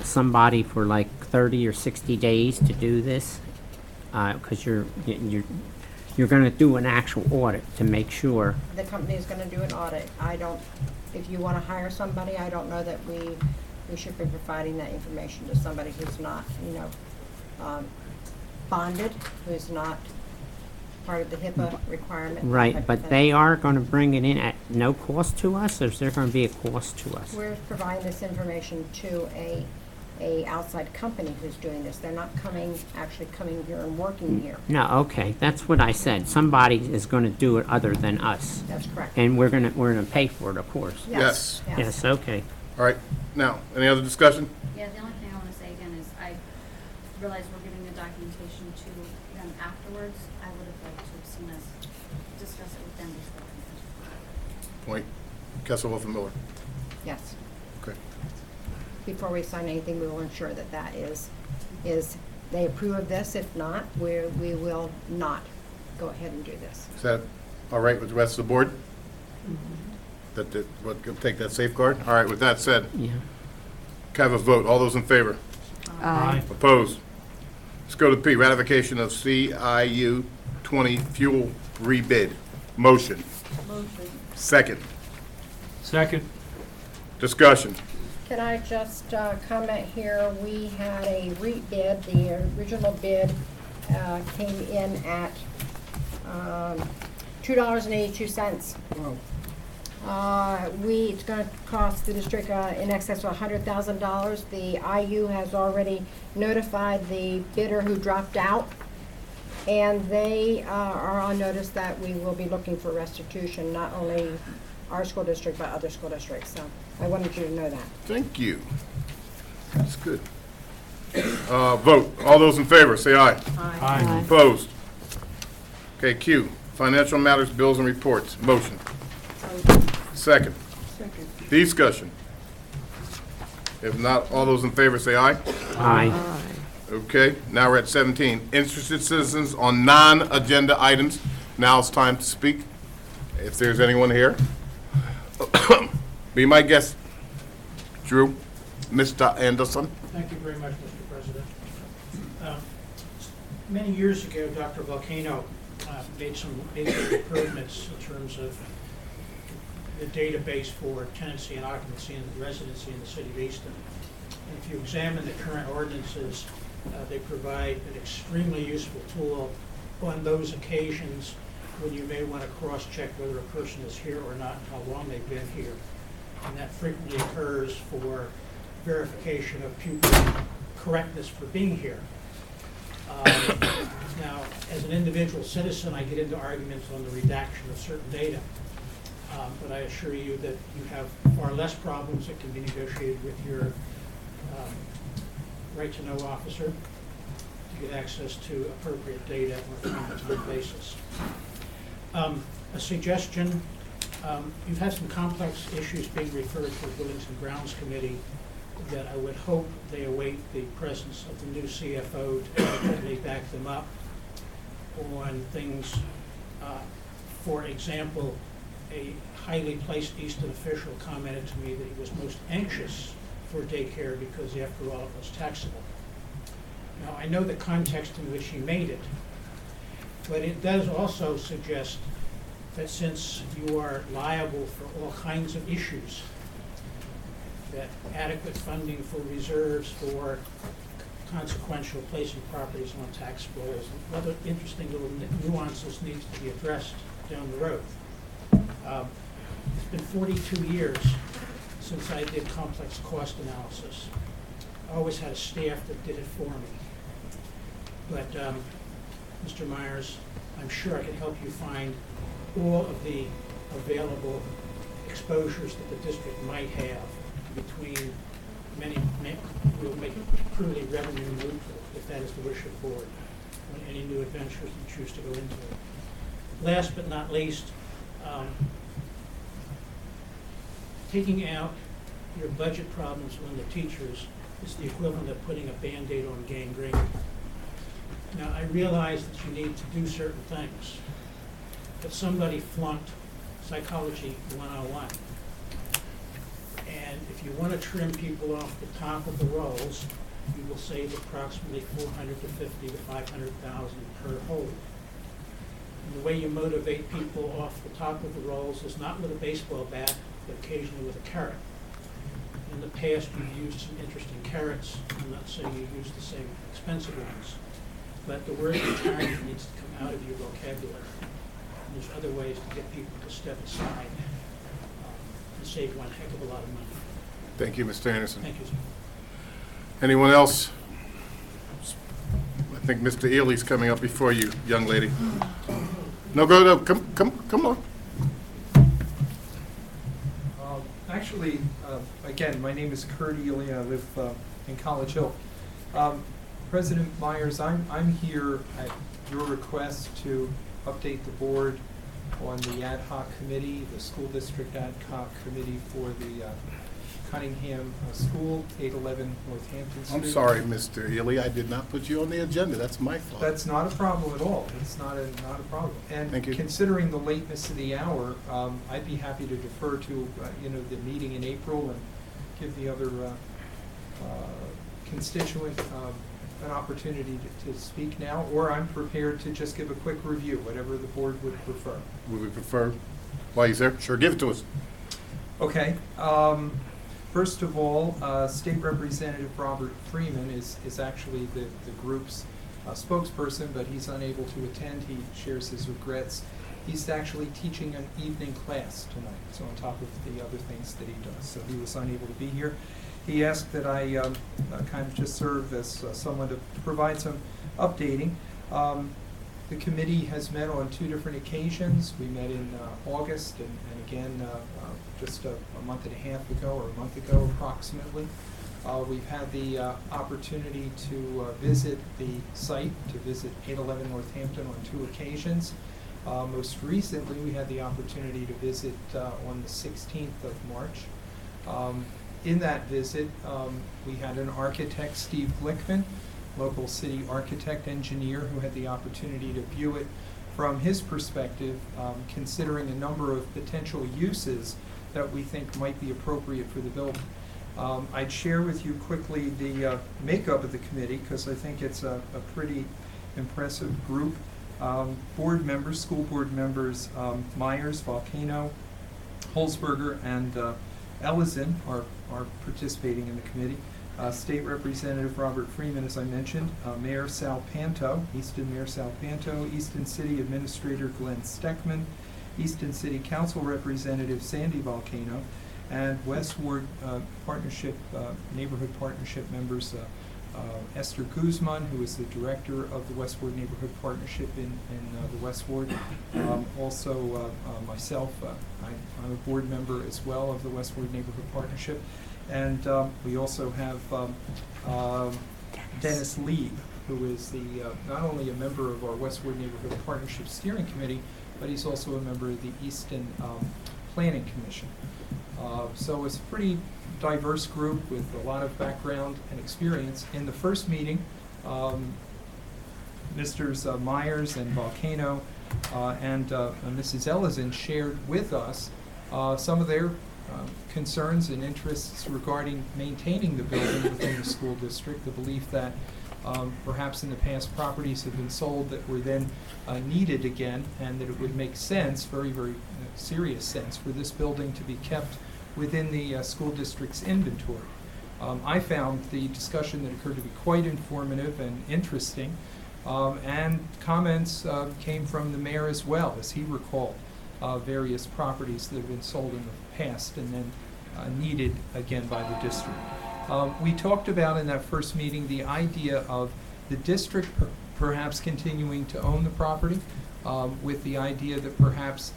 A: somebody for like 30 or 60 days to do this, because you're going to do an actual audit to make sure.
P: The company is going to do an audit. If you want to hire somebody, I don't know that we should be providing that information to somebody who's not, bonded, who's not part of the HIPAA requirement. that type
A: Right,
P: of
A: but
P: thing.
A: they are going to bring it in at no cost to us, or is there going to be a cost to us?
P: We're providing this information to a outside company who's doing this. They're not actually coming here and working here.
A: No, okay, that's what I said. Somebody is going to do it other than us.
P: That's correct.
A: And we're going to pay for it, of course.
O: Yes.
A: Yes, okay.
O: All right. Now, any other discussion?
G: Yeah, the only thing I wanna say again is I realize we're giving the documentation to them afterwards. I would have liked to have seen us discuss it with them before.
O: Point. Kessler Wolf and Miller.
P: Yes.
O: Okay.
P: Before we sign anything, we will ensure that is, they approve of this. If not, we will not go ahead and do this.
O: Is that all right with the rest of the board? That we'll take that safeguard? All right, with that said,
A: Yeah.
O: can I have a vote? All those in favor?
F: Aye.
O: Opposed? Let's go to P, ratification of CIU 20 fuel rebid. Motion.
P: Motion.
O: Second.
F: Second?
P: Can
O: Discussion.
P: I just comment here? We had a rebid. The original bid came in at $2.82. It's gonna cost the district in excess of $100,000. The IU has already notified the bidder who dropped out, and they are on notice that we will be looking for restitution, not only our school district, but other school districts. So I wanted you to know that.
O: Thank you. That's good. Vote. All those in favor, say aye.
F: Aye.
O: Opposed? Okay, Q, financial matters, bills, and reports. Motion. Second.
C: Second.
O: Discussion. If not, all those in favor say aye.
A: Aye.
O: Okay, now we're at 17. Interested citizens on non-agenda items. Now it's time to speak. If there's anyone here. Be my guest. Drew, Mr. Anderson.
Q: Thank you very much, Mr. President. Many years ago, Dr. Volcano made some major improvements in terms of the database for tenancy and occupancy and residency in the city of Easton. And if you examine the current ordinances, they provide an extremely useful tool on those occasions when you may want to cross-check whether a person is here or not, and how long they've been here. And that frequently occurs for verification of pupil correctness for being here. Now, as an individual citizen, I get into arguments on the redaction of certain data. But I assure you that you have far less problems that can be negotiated with your right-to-know officer to get access to appropriate data on a time-to-time basis. A suggestion, you've had some complex issues being referred to the Buildings and Grounds Committee that I would hope they await the presence of the new CFO to adequately back them up on things. For example, a highly placed Easton official commented to me that he was most anxious for daycare because, after all, it was taxable. Now, I know the context in which he made it, but it does also suggest that since you are liable for all kinds of issues, that adequate funding for reserves for consequential placing properties on tax rolls and other interesting little nuances needs to be addressed down the road. It's been 42 years since I did complex cost analysis. I always had a staff that did it for me. But Mr. Myers, I'm sure I can help you find all of the available exposures that the district might have between many, will make it truly revenue neutral, if that is the wish of the board, on any new adventures you choose to go into it. Last but not least, taking out your budget problems on the teachers is the equivalent of putting a Band-Aid on gangrene. Now, I realize that you need to do certain things, but somebody flunked Psychology 101. And if you want to trim people off the top of the rolls, you will save approximately $450,000 to $500,000 per hold. And the way you motivate people off the top of the rolls is not with a baseball bat, but occasionally with a carrot. In the past, you've used some interesting carrots. I'm not saying you use the same expensive ones, but the word retirement needs to come out of your vocabulary. And there's other ways to get people to step aside and save one heck of a lot of money.
O: Thank you, Mr. Anderson.
Q: Thank you, sir.
O: Anyone else? I think Mr. Ely's coming up before you, young lady. No, go, come on.
R: Actually, again, my name is Kurt Ely. I live in College Hill. President Myers, I'm here at your request to update the board on the ad hoc committee, the school district ad hoc committee for the Cunningham School, 811 Northampton Street.
O: I'm sorry, Mr. Ely, I did not put you on the agenda. That's my fault.
R: That's not a problem at all. It's not a problem. And
O: Thank you.
R: Considering the lateness of the hour, I'd be happy to defer to the meeting in April and give the other constituent an opportunity to speak now, or I'm prepared to just give a quick review, whatever the board would prefer.
O: Would we prefer, while he's there? Sure, give it to us.
R: Okay. First of all, State Representative Robert Freeman is actually the group's spokesperson, but he's unable to attend. He shares his regrets. He's actually teaching an evening class tonight, so on top of the other things that he does. So he was unable to be here. He asked that I kind of just serve as someone to provide some updating. The committee has met on 2 different occasions. We met in August and again just a month and a half ago, or a month ago approximately. We've had the opportunity to visit the site, to visit 811 Northampton on 2 occasions. Most recently, we had the opportunity to visit on the 16th of March. In that visit, we had an architect, Steve Glickman, local city architect engineer, who had the opportunity to view it from his perspective, considering a number of potential uses that we think might be appropriate for the building. I'd share with you quickly the makeup of the committee, because I think it's a pretty impressive group. Board members, school board members, Myers, Volcano, Holzberger, and Ellison are participating in the committee. State Representative Robert Freeman, as I mentioned, Mayor Sal Panto, Easton Mayor Sal Panto, Easton City Administrator Glenn Steckman, Easton City Council Representative Sandy Volcano, and West Ward Partnership, Neighborhood Partnership members Esther Guzman, who is the director of the West Ward Neighborhood Partnership in the West Ward. Also myself, I'm a board member as well of the West Ward Neighborhood Partnership. And we also have Dennis Lieb, who is the not only a member of our West Ward Neighborhood Partnership Steering Committee, but he's also a member of the Easton Planning Commission. So it's a pretty diverse group with a lot of background and experience. In the first meeting, Mr. Myers and Volcano and Mrs. Ellison shared with us some of their concerns and interests regarding maintaining the building within the school district, the belief that perhaps in the past properties have been sold that were then needed again, and that it would make sense, very, very serious sense, for this building to be kept within the school district's inventory. I found the discussion that occurred to be quite informative and interesting, and comments came from the mayor as well, as he recalled various properties that have been sold in the past and then needed again by the district. We talked about in that first meeting the idea of the district perhaps continuing to own the property, with the idea that perhaps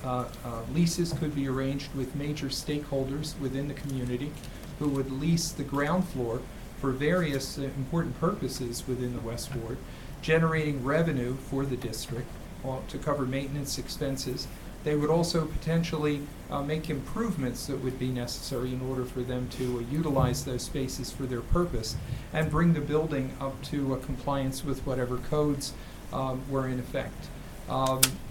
R: leases could be arranged with major stakeholders within the community who would lease the ground floor for various important purposes within the West Ward, generating revenue for the district to cover maintenance expenses. They would also potentially make improvements that would be necessary in order for them to utilize those spaces for their purpose and bring the building up to compliance with whatever codes were in effect.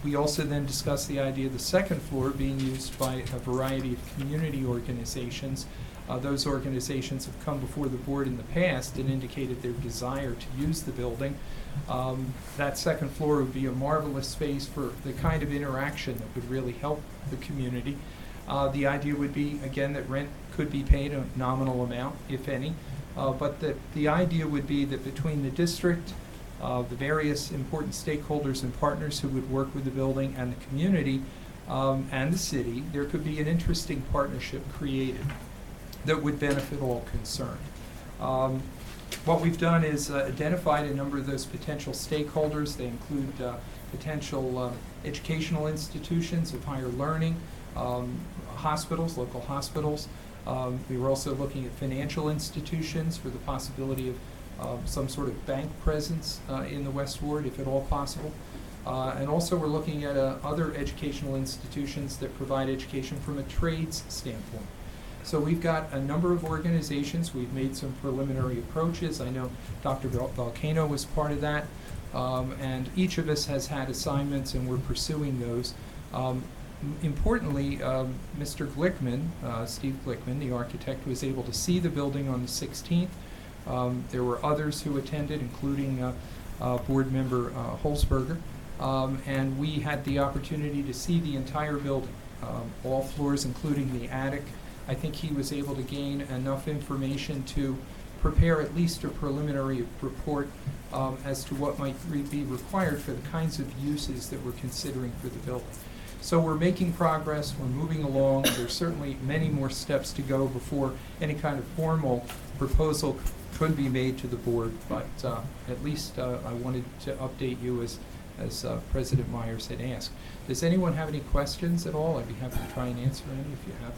R: We also then discussed the idea of the second floor being used by a variety of community organizations. Those organizations have come before the board in the past and indicated their desire to use the building. That second floor would be a marvelous space for the kind of interaction that would really help the community. The idea would be, again, that rent could be paid a nominal amount, if any, but that the idea would be that between the district, the various important stakeholders and partners who would work with the building and the community and the city, there could be an interesting partnership created that would benefit all concerned. What we've done is identified a number of those potential stakeholders. They include potential educational institutions of higher learning, hospitals, local hospitals. We were also looking at financial institutions for the possibility of some sort of bank presence in the West Ward, if at all possible. And also we're looking at other educational institutions that provide education from a trades standpoint. So we've got a number of organizations. We've made some preliminary approaches. I know Dr. Volcano was part of that. And each of us has had assignments, and we're pursuing those. Importantly, Mr. Glickman, Steve Glickman, the architect, was able to see the building on the 16th. There were others who attended, including board member Holzberger. And we had the opportunity to see the entire building, all floors, including the attic. I think he was able to gain enough information to prepare at least a preliminary report as to what might be required for the kinds of uses that we're considering for the building. So we're making progress, we're moving along. There's certainly many more steps to go before any kind of formal proposal could be made to the board, but at least I wanted to update you as President Myers had asked. Does anyone have any questions at all? I'd be happy to try and answer any if you have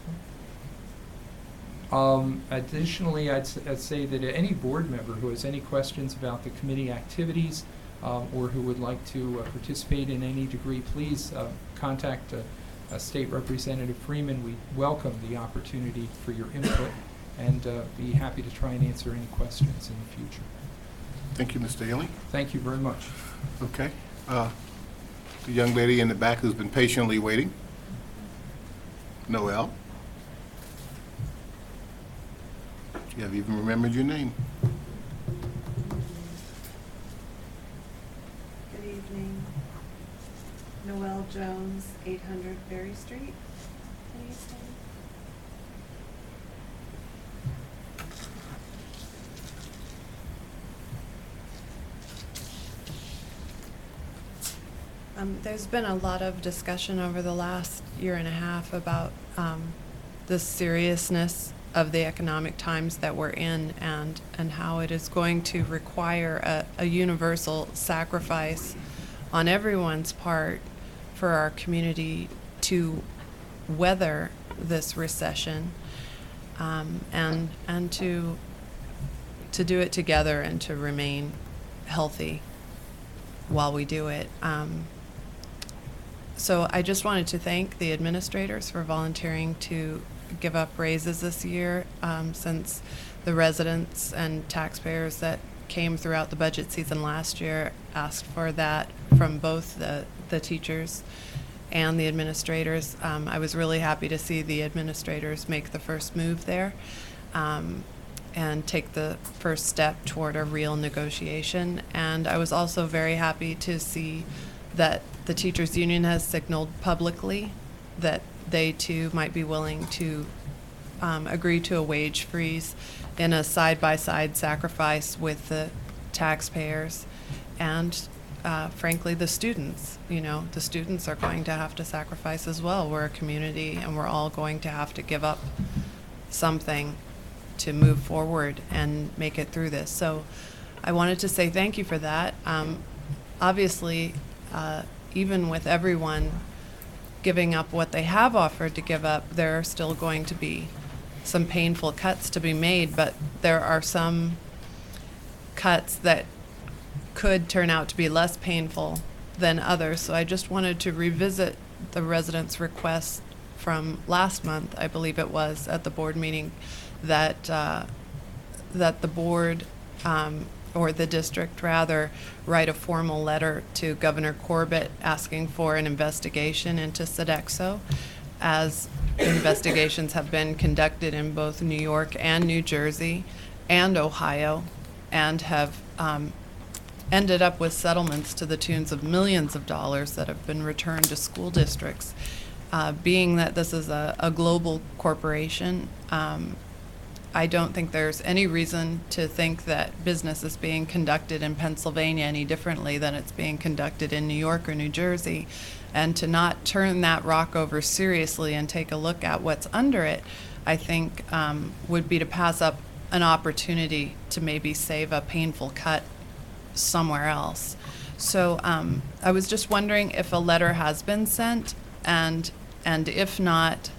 R: them. Additionally, I'd say that any board member who has any questions about the committee activities or who would like to participate in any degree, please contact State Representative Freeman. We welcome the opportunity for your input and be happy to try and answer any questions in the future.
O: Thank you, Mr. Healy.
R: Thank you very much.
O: Okay. The young lady in the back who's been patiently waiting. Noel. You have even remembered your name.
S: Good evening. Noel Jones, 800 Berry Street in Easton. There's been a lot of discussion over the last year and a half about the seriousness of the economic times that we're in and how it is going to require a universal sacrifice on everyone's part for our community to weather this recession and to do it together and to remain healthy while we do it. So I just wanted to thank the administrators for volunteering to give up raises this year, since the residents and taxpayers that came throughout the budget season last year asked for that from both the teachers and the administrators. I was really happy to see the administrators make the first move there and take the first step toward a real negotiation. And I was also very happy to see that the teachers union has signaled publicly that they too might be willing to agree to a wage freeze in a side-by-side sacrifice with the taxpayers and frankly the students. You know, the students are going to have to sacrifice as well. We're a community and we're all going to have to give up something to move forward and make it through this. So I wanted to say thank you for that. Obviously, even with everyone giving up what they have offered to give up, there are still going to be some painful cuts to be made, but there are some cuts that could turn out to be less painful than others. So I just wanted to revisit the residents' request from last month, I believe it was, at the board meeting, that the board or the district rather, write a formal letter to Governor Corbett asking for an investigation into Sodexo, as investigations have been conducted in both New York and New Jersey and Ohio, and have ended up with settlements to the tunes of millions of dollars that have been returned to school districts. Being that this is a global corporation, I don't think there's any reason to think that business is being conducted in Pennsylvania any differently than it's being conducted in New York or New Jersey. And to not turn that rock over seriously and take a look at what's under it, I think would be to pass up an opportunity to maybe save a painful cut somewhere else. So I was just wondering if a letter has been sent, and if not,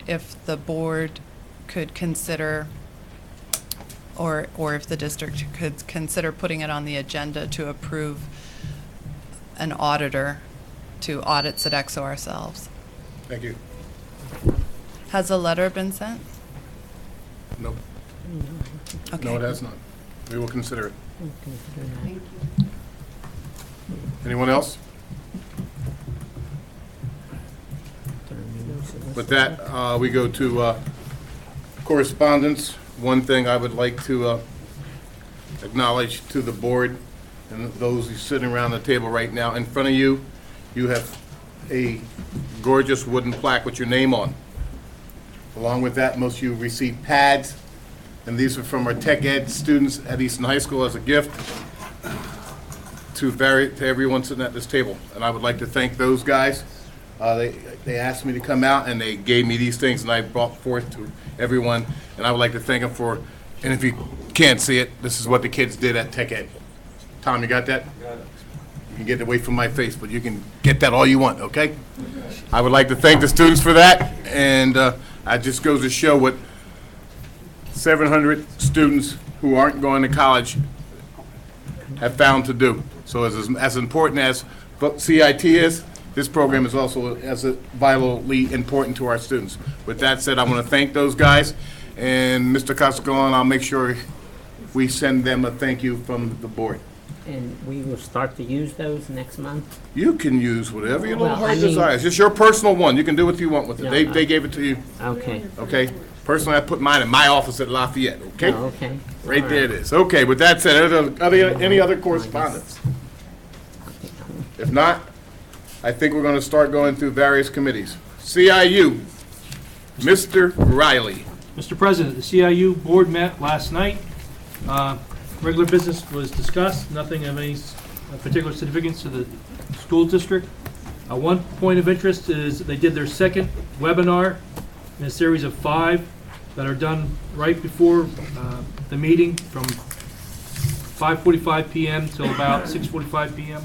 S: if the board could consider, or if the district could consider putting it on the agenda to approve an auditor to audit Sodexo ourselves.
O: Thank you.
S: Has a letter been sent?
O: Nope.
S: Okay.
O: No, it has not. We will consider it.
S: Thank you.
O: Anyone else? With that, we go to correspondence. One thing I would like to acknowledge to the board and those who are sitting around the table right now. In front of you, you have a gorgeous wooden plaque with your name on. Along with that, most of you received pads, and these are from our tech ed students at Easton High School as a gift to everyone sitting at this table. And I would like to thank those guys They asked me to come out, and they gave me these things, and I brought forth to everyone, and I would like to thank them for, and if you can't see it, this is what the kids did at Tech Ed. Tom, you got that?
N: Got it.
O: You can get away from my face, but you can get that all you want, okay? I would like to thank the students for that, and it just goes to show what 700 students who aren't going to college have found to do. So as important as CIT is, this program is also as vitally important to our students. With that said, I want to thank those guys, and Mr. Casagrande, I'll make sure we send them a thank you from the board.
A: And we will start to use those next month?
O: You can use whatever your little
A: Well, I
O: heart
A: mean-
O: desires. It's your personal one. You can do what you want with it.
A: Yeah,
O: They gave it to you.
A: Okay.
O: Okay? Personally, I put mine in my office at Lafayette, okay?
A: Oh, okay.
O: Right
A: All
O: there it is. Okay, with that said, any other correspondence? If not, I think we're going to start going through various committees. CIU, Mr. Riley.
F: Mr. President, the CIU board met last night. Regular business was discussed, nothing of any particular significance to the school district. One point of interest is they did their second webinar in a series of 5 that are done right before the meeting from 5:45 p.m. till about 6:45 p.m.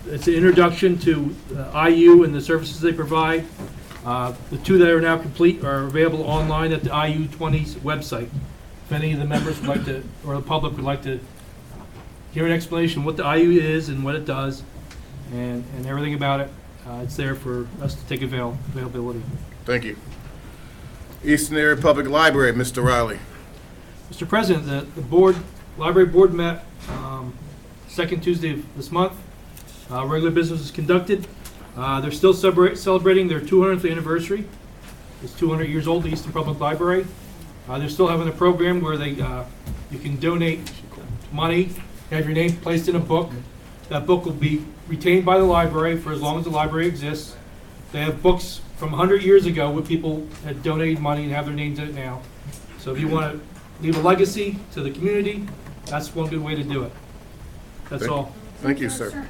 F: It's an introduction to IU and the services they provide. The 2 that are now complete are available online at the IU20's website. If any of the members would like to, or the public would like to hear an explanation of what the IU is and what it does and everything about it, it's there for us to take availability.
O: Thank you. Eastern Area Public Library, Mr. Riley.
F: Mr. President, the library board met second Tuesday of this month. Regular business is conducted. They're still celebrating their 200th anniversary. It's 200 years old, the Eastern Public Library. They're still having a program where you can donate money, have your name placed in a book. That book will be retained by the library for as long as the library exists. They have books from 100 years ago where people had donated money and have their names in it now. So if you want to leave a legacy to the community, that's one good way to do it. That's all.
O: Thank you, sir.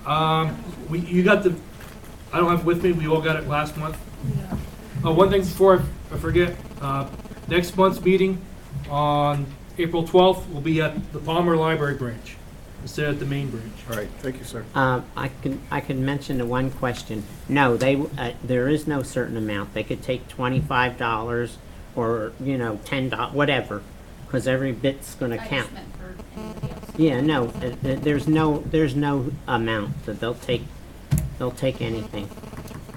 F: You got I don't have it with me, we all got it last month. One thing before I forget, next month's meeting on April 12th will be at the Palmer Library branch instead of at the main branch.
O: All right, thank you, sir.
A: I can mention the one question. No, there is no certain amount. They could take $25 or, $10, whatever, because every bit's gonna count. Yeah, no, there's no amount that they'll take anything.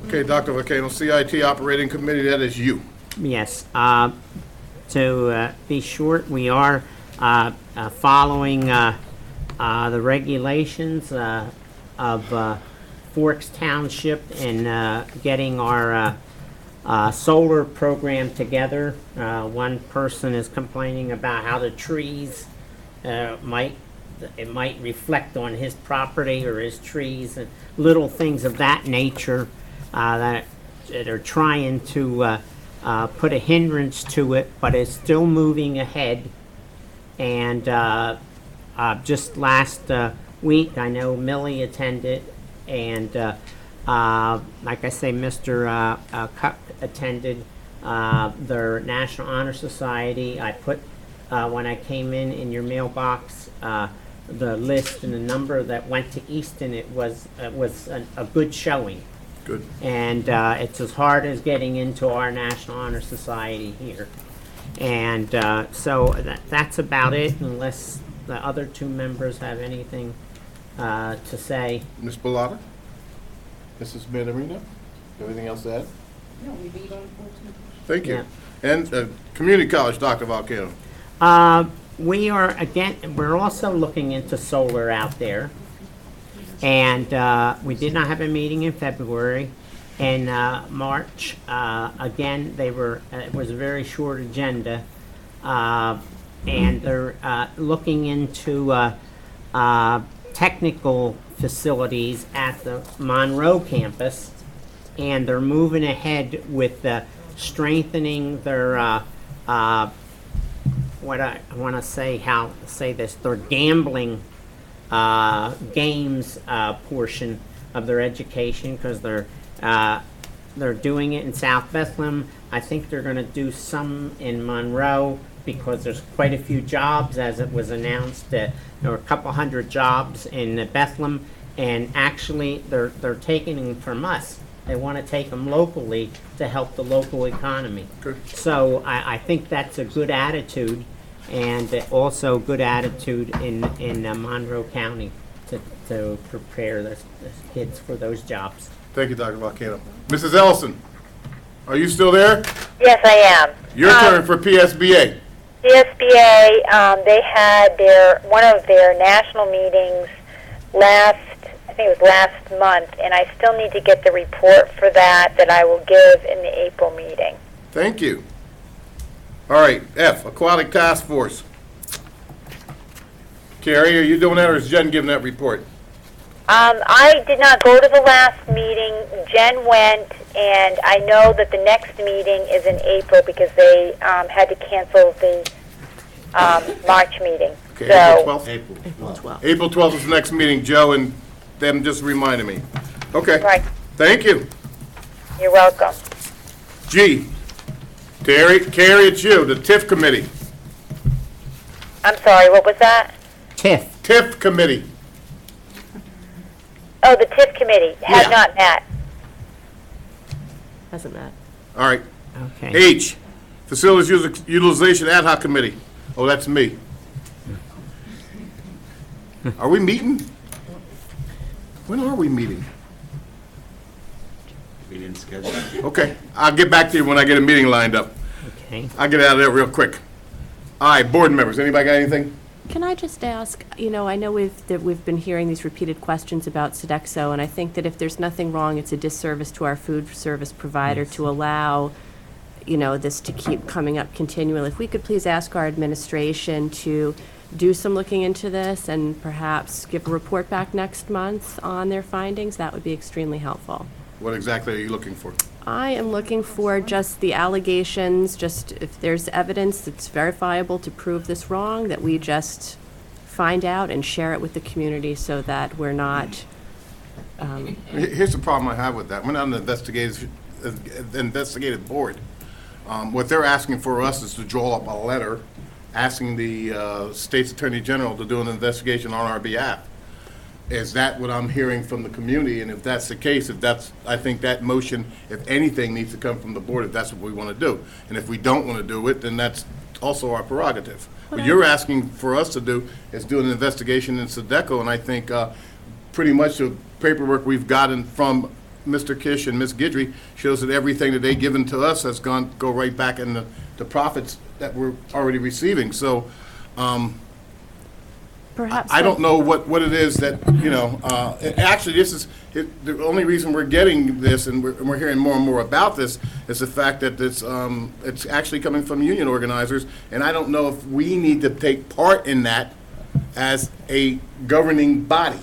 O: Okay, Dr. Vacano, CIT Operating Committee, that is you.
A: Yes, to be short, we are following the regulations of Forks Township and getting our solar program together. One person is complaining about how the trees might reflect on his property or his trees and little things of that nature that are trying to put a hindrance to it, but it's still moving ahead. And just last week, I know Millie attended, and like I say, Mr. Cuck attended their National Honor Society. I put, when I came in your mailbox, the list and the number that went to Easton. It was a good showing.
O: Good.
A: And it's as hard as getting into our National Honor Society here. And so that's about it, unless the other 2 members have anything to say.
O: Ms. Bellotta? Mrs. Manarino? Anything else to add?
C: No, we meet on 14th.
O: Thank you.
A: Yeah.
O: And Community College, Dr. Valcano.
A: We're also looking into solar out there. And we did not have a meeting in February. In March, again, it was a very short agenda. And they're looking into technical facilities at the Monroe campus. And they're moving ahead with strengthening their what I want to say this, their gambling games portion of their education, because they're doing it in South Bethlehem. I think they're gonna do some in Monroe, because there's quite a few jobs, as it was announced that there were a couple hundred jobs in Bethlehem, and actually they're taking them from us. They want to take them locally to help the local economy. So I think that's a good attitude, and also good attitude in Monroe County to prepare the kids for those jobs.
O: Thank you, Dr. Volcano. Mrs. Ellison, are you still there?
D: Yes, I am.
O: Your turn for PSBA.
D: CSBA, they had one of their national meetings I think it was last month, and I still need to get the report for that I will give in the April meeting.
O: Thank you. All right, F, Aquatic Task Force. Carrie, are you doing that, or is Jen giving that report?
D: I did not go to the last meeting. Jen went, and I know that the next meeting is in April because they had to cancel the March meeting.
O: Okay,
D: So,
O: April 12th? April 12th is the next meeting, Joe, and them just reminded me. Okay.
D: Right.
O: Thank you.
D: You're welcome.
O: G, Carrie, it's you, the TIF committee.
D: I'm sorry, what was that?
O: TIF committee.
D: Oh, the TIF committee has not met.
J: Hasn't met.
O: All right.
A: Okay.
O: H, Facilities Utilization Ad Hoc Committee. Oh, that's me. Are we meeting? When are we meeting?
H: We didn't schedule.
O: Okay, I'll get back to you when I get a meeting lined up.
A: Okay.
O: I'll get out of there real quick. All right, board members, anybody got anything?
J: Can I just ask, I know we've been hearing these repeated questions about Sodexo, and I think that if there's nothing wrong, it's a disservice to our food service provider to allow, this to keep coming up continually. If we could please ask our administration to do some looking into this and perhaps give a report back next month on their findings, that would be extremely helpful.
O: What exactly are you looking for?
J: I am looking for just the allegations, just if there's evidence that's verifiable to prove this wrong, that we just find out and share it with the community so that we're not.
O: Here's the problem I have with that. We're not an investigative board. What they're asking for us is to draw up a letter asking the state's attorney general to do an investigation on our behalf. Is that what I'm hearing from the community? And if that's the case, I think that motion, if anything, needs to come from the board if that's what we want to do. And if we don't want to do it, then that's also our prerogative. What you're asking for us to do is do an investigation in Sodexo, and I think pretty much the paperwork we've gotten from Mr. Kish and Ms. Guidry shows that everything that they've given to us has go right back in the profits that we're already receiving. So
J: perhaps
O: I don't know what it is that, actually this is, the only reason we're getting this and we're hearing more and more about this is the fact that it's actually coming from union organizers, and I don't know if we need to take part in that as a governing body.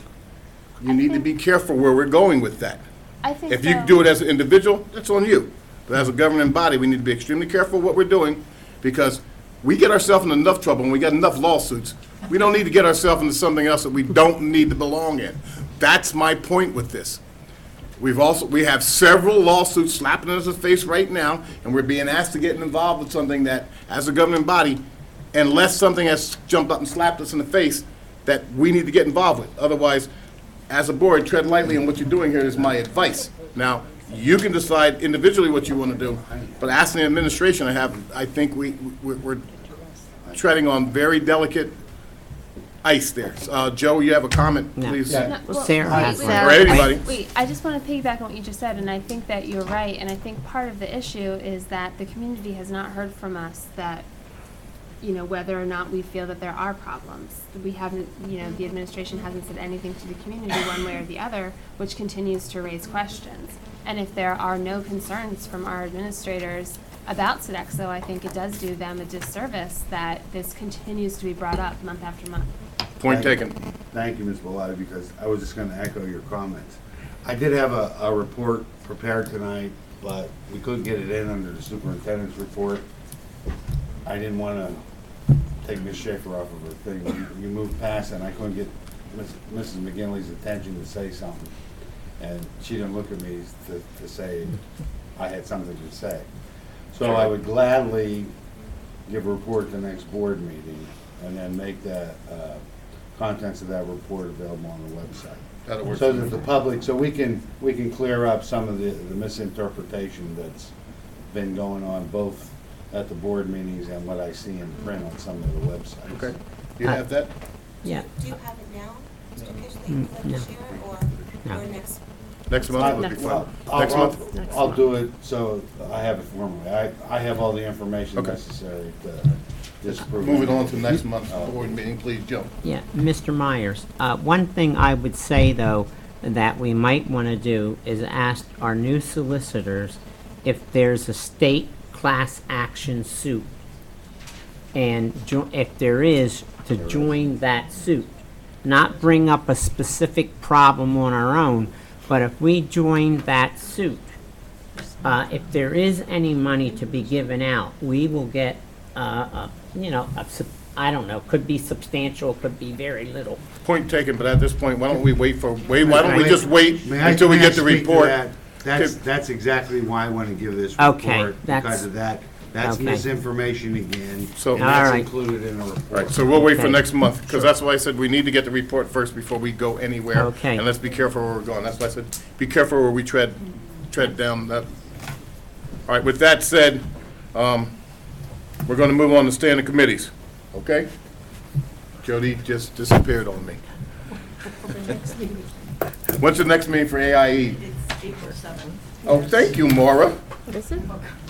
O: You need to be careful where we're going with that.
G: I think
O: If you do it as an individual, that's on you. But as a governing body, we need to be extremely careful what we're doing, because we get ourselves in enough trouble and we got enough lawsuits. We don't need to get ourselves into something else that we don't need to belong in. That's my point with this. We have several lawsuits slapping us in the face right now, and we're being asked to get involved with something that, as a governing body, unless something has jumped up and slapped us in the face, that we need to get involved with. Otherwise, as a board, tread lightly on what you're doing here is my advice. Now, you can decide individually what you want to do, but asking the administration, I think we're treading on very delicate ice there. Joe, you have a comment, please?
A: Sarah has one.
O: Or anybody.
T: Wait, I just want to piggyback on what you just said, and I think that you're right, and I think part of the issue is that the community has not heard from us that, whether or not we feel that there are problems. We haven't, the administration hasn't said anything to the community one way or the other, which continues to raise questions. And if there are no concerns from our administrators about Sodexo, I think it does do them a disservice that this continues to be brought up month after month.
O: Point taken.
H: Thank you, Ms. Bellotti, because I was just going to echo your comments. I did have a report prepared tonight, but we couldn't get it in under the superintendent's report. I didn't want to take Ms. Schaefer off of her thing. You moved past it, and I couldn't get Mrs. McGinley's attention to say something. and she didn't look at me to say I had something to say. So I would gladly give a report at the next board meeting, and then make the contents of that report available on the website.
O: That'll work
H: So
O: for
H: that
O: me.
H: the public, so we can clear up some of the misinterpretation that's been going on both at the board meetings and what I see in print on some of the websites.
O: Okay. You have that?
A: Yeah.
U: Do you have it now, Mr. Kish, that
A: Mm,
U: you'd like
A: no.
U: to share, or next?
O: Next month would be fine. Next month?
H: I'll do it, so I have it formally. I have all the information
O: Okay.
H: necessary to disprove.
O: Moving on to next month's board meeting, please, Joe.
A: Yeah, Mr. Myers, one thing I would say, though, that we might want to do is ask our new solicitors if there's a state class action suit. And if there is, to join that suit. Not bring up a specific problem on our own, but if we join that suit, if there is any money to be given out, we will get, I don't know, could be substantial, could be very little.
O: Point taken, but at this point, why don't we why don't we just wait
H: May I-
O: until we
H: may I
O: get the
H: speak to
O: report?
H: that? That's exactly why I want to give this
A: Okay,
H: report,
A: that's-
H: because of that. That's
A: okay.
H: misinformation again,
O: So-
H: and that's
A: All right.
H: included in the report.
O: Right, so we'll wait for
A: Okay.
O: next month, because that's why I said we need to get the report first before we go anywhere.
A: Okay.
O: And let's be careful where we're going. That's why I said, be careful where we tread down that. All right, with that said, we're going to move on to standing committees, okay? Jody just disappeared on me. When's the next meeting for AIE?
C: It's April 7th.
O: Oh, thank you, Maura.
P: What is it?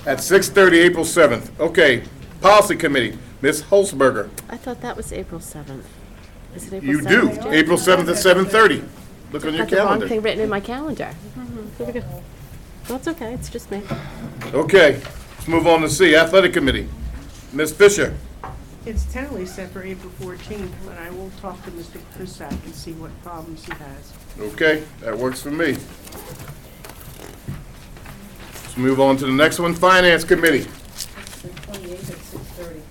O: At 6:30, April 7th. Okay, Policy Committee, Ms. Holzberger.
J: I thought that was April 7th. Is it April
O: You
J: 7th?
O: do, April 7th at 7:30. Look on your
J: Got the wrong
O: calendar.
J: thing written in my calendar. Here we go. That's okay, it's just me.
O: Okay, let's move on to C, Athletic Committee. Ms. Fisher.
C: It's tentatively set for April 14th, but I will talk to Mr. Krisak and see what problems he has.
O: Okay, that works for me. Let's move on to the next one, Finance Committee.
C: The 28th at 6:30.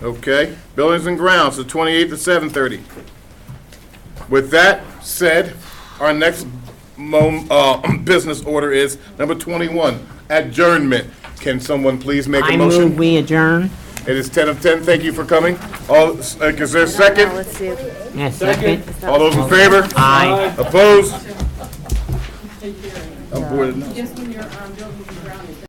O: Okay, Buildings and Grounds, the 28th at 7:30. With that said, our next business order is number 21, adjournment. Can someone please make a
A: I
O: motion?
A: move we adjourn.
O: It is 10 of 10, thank you for coming. All, is there a second?
J: Let's see.
A: Yeah, second.
O: All those in favor?
A: Aye.
O: Opposed? I'm bored enough.
C: Just when you're building the ground.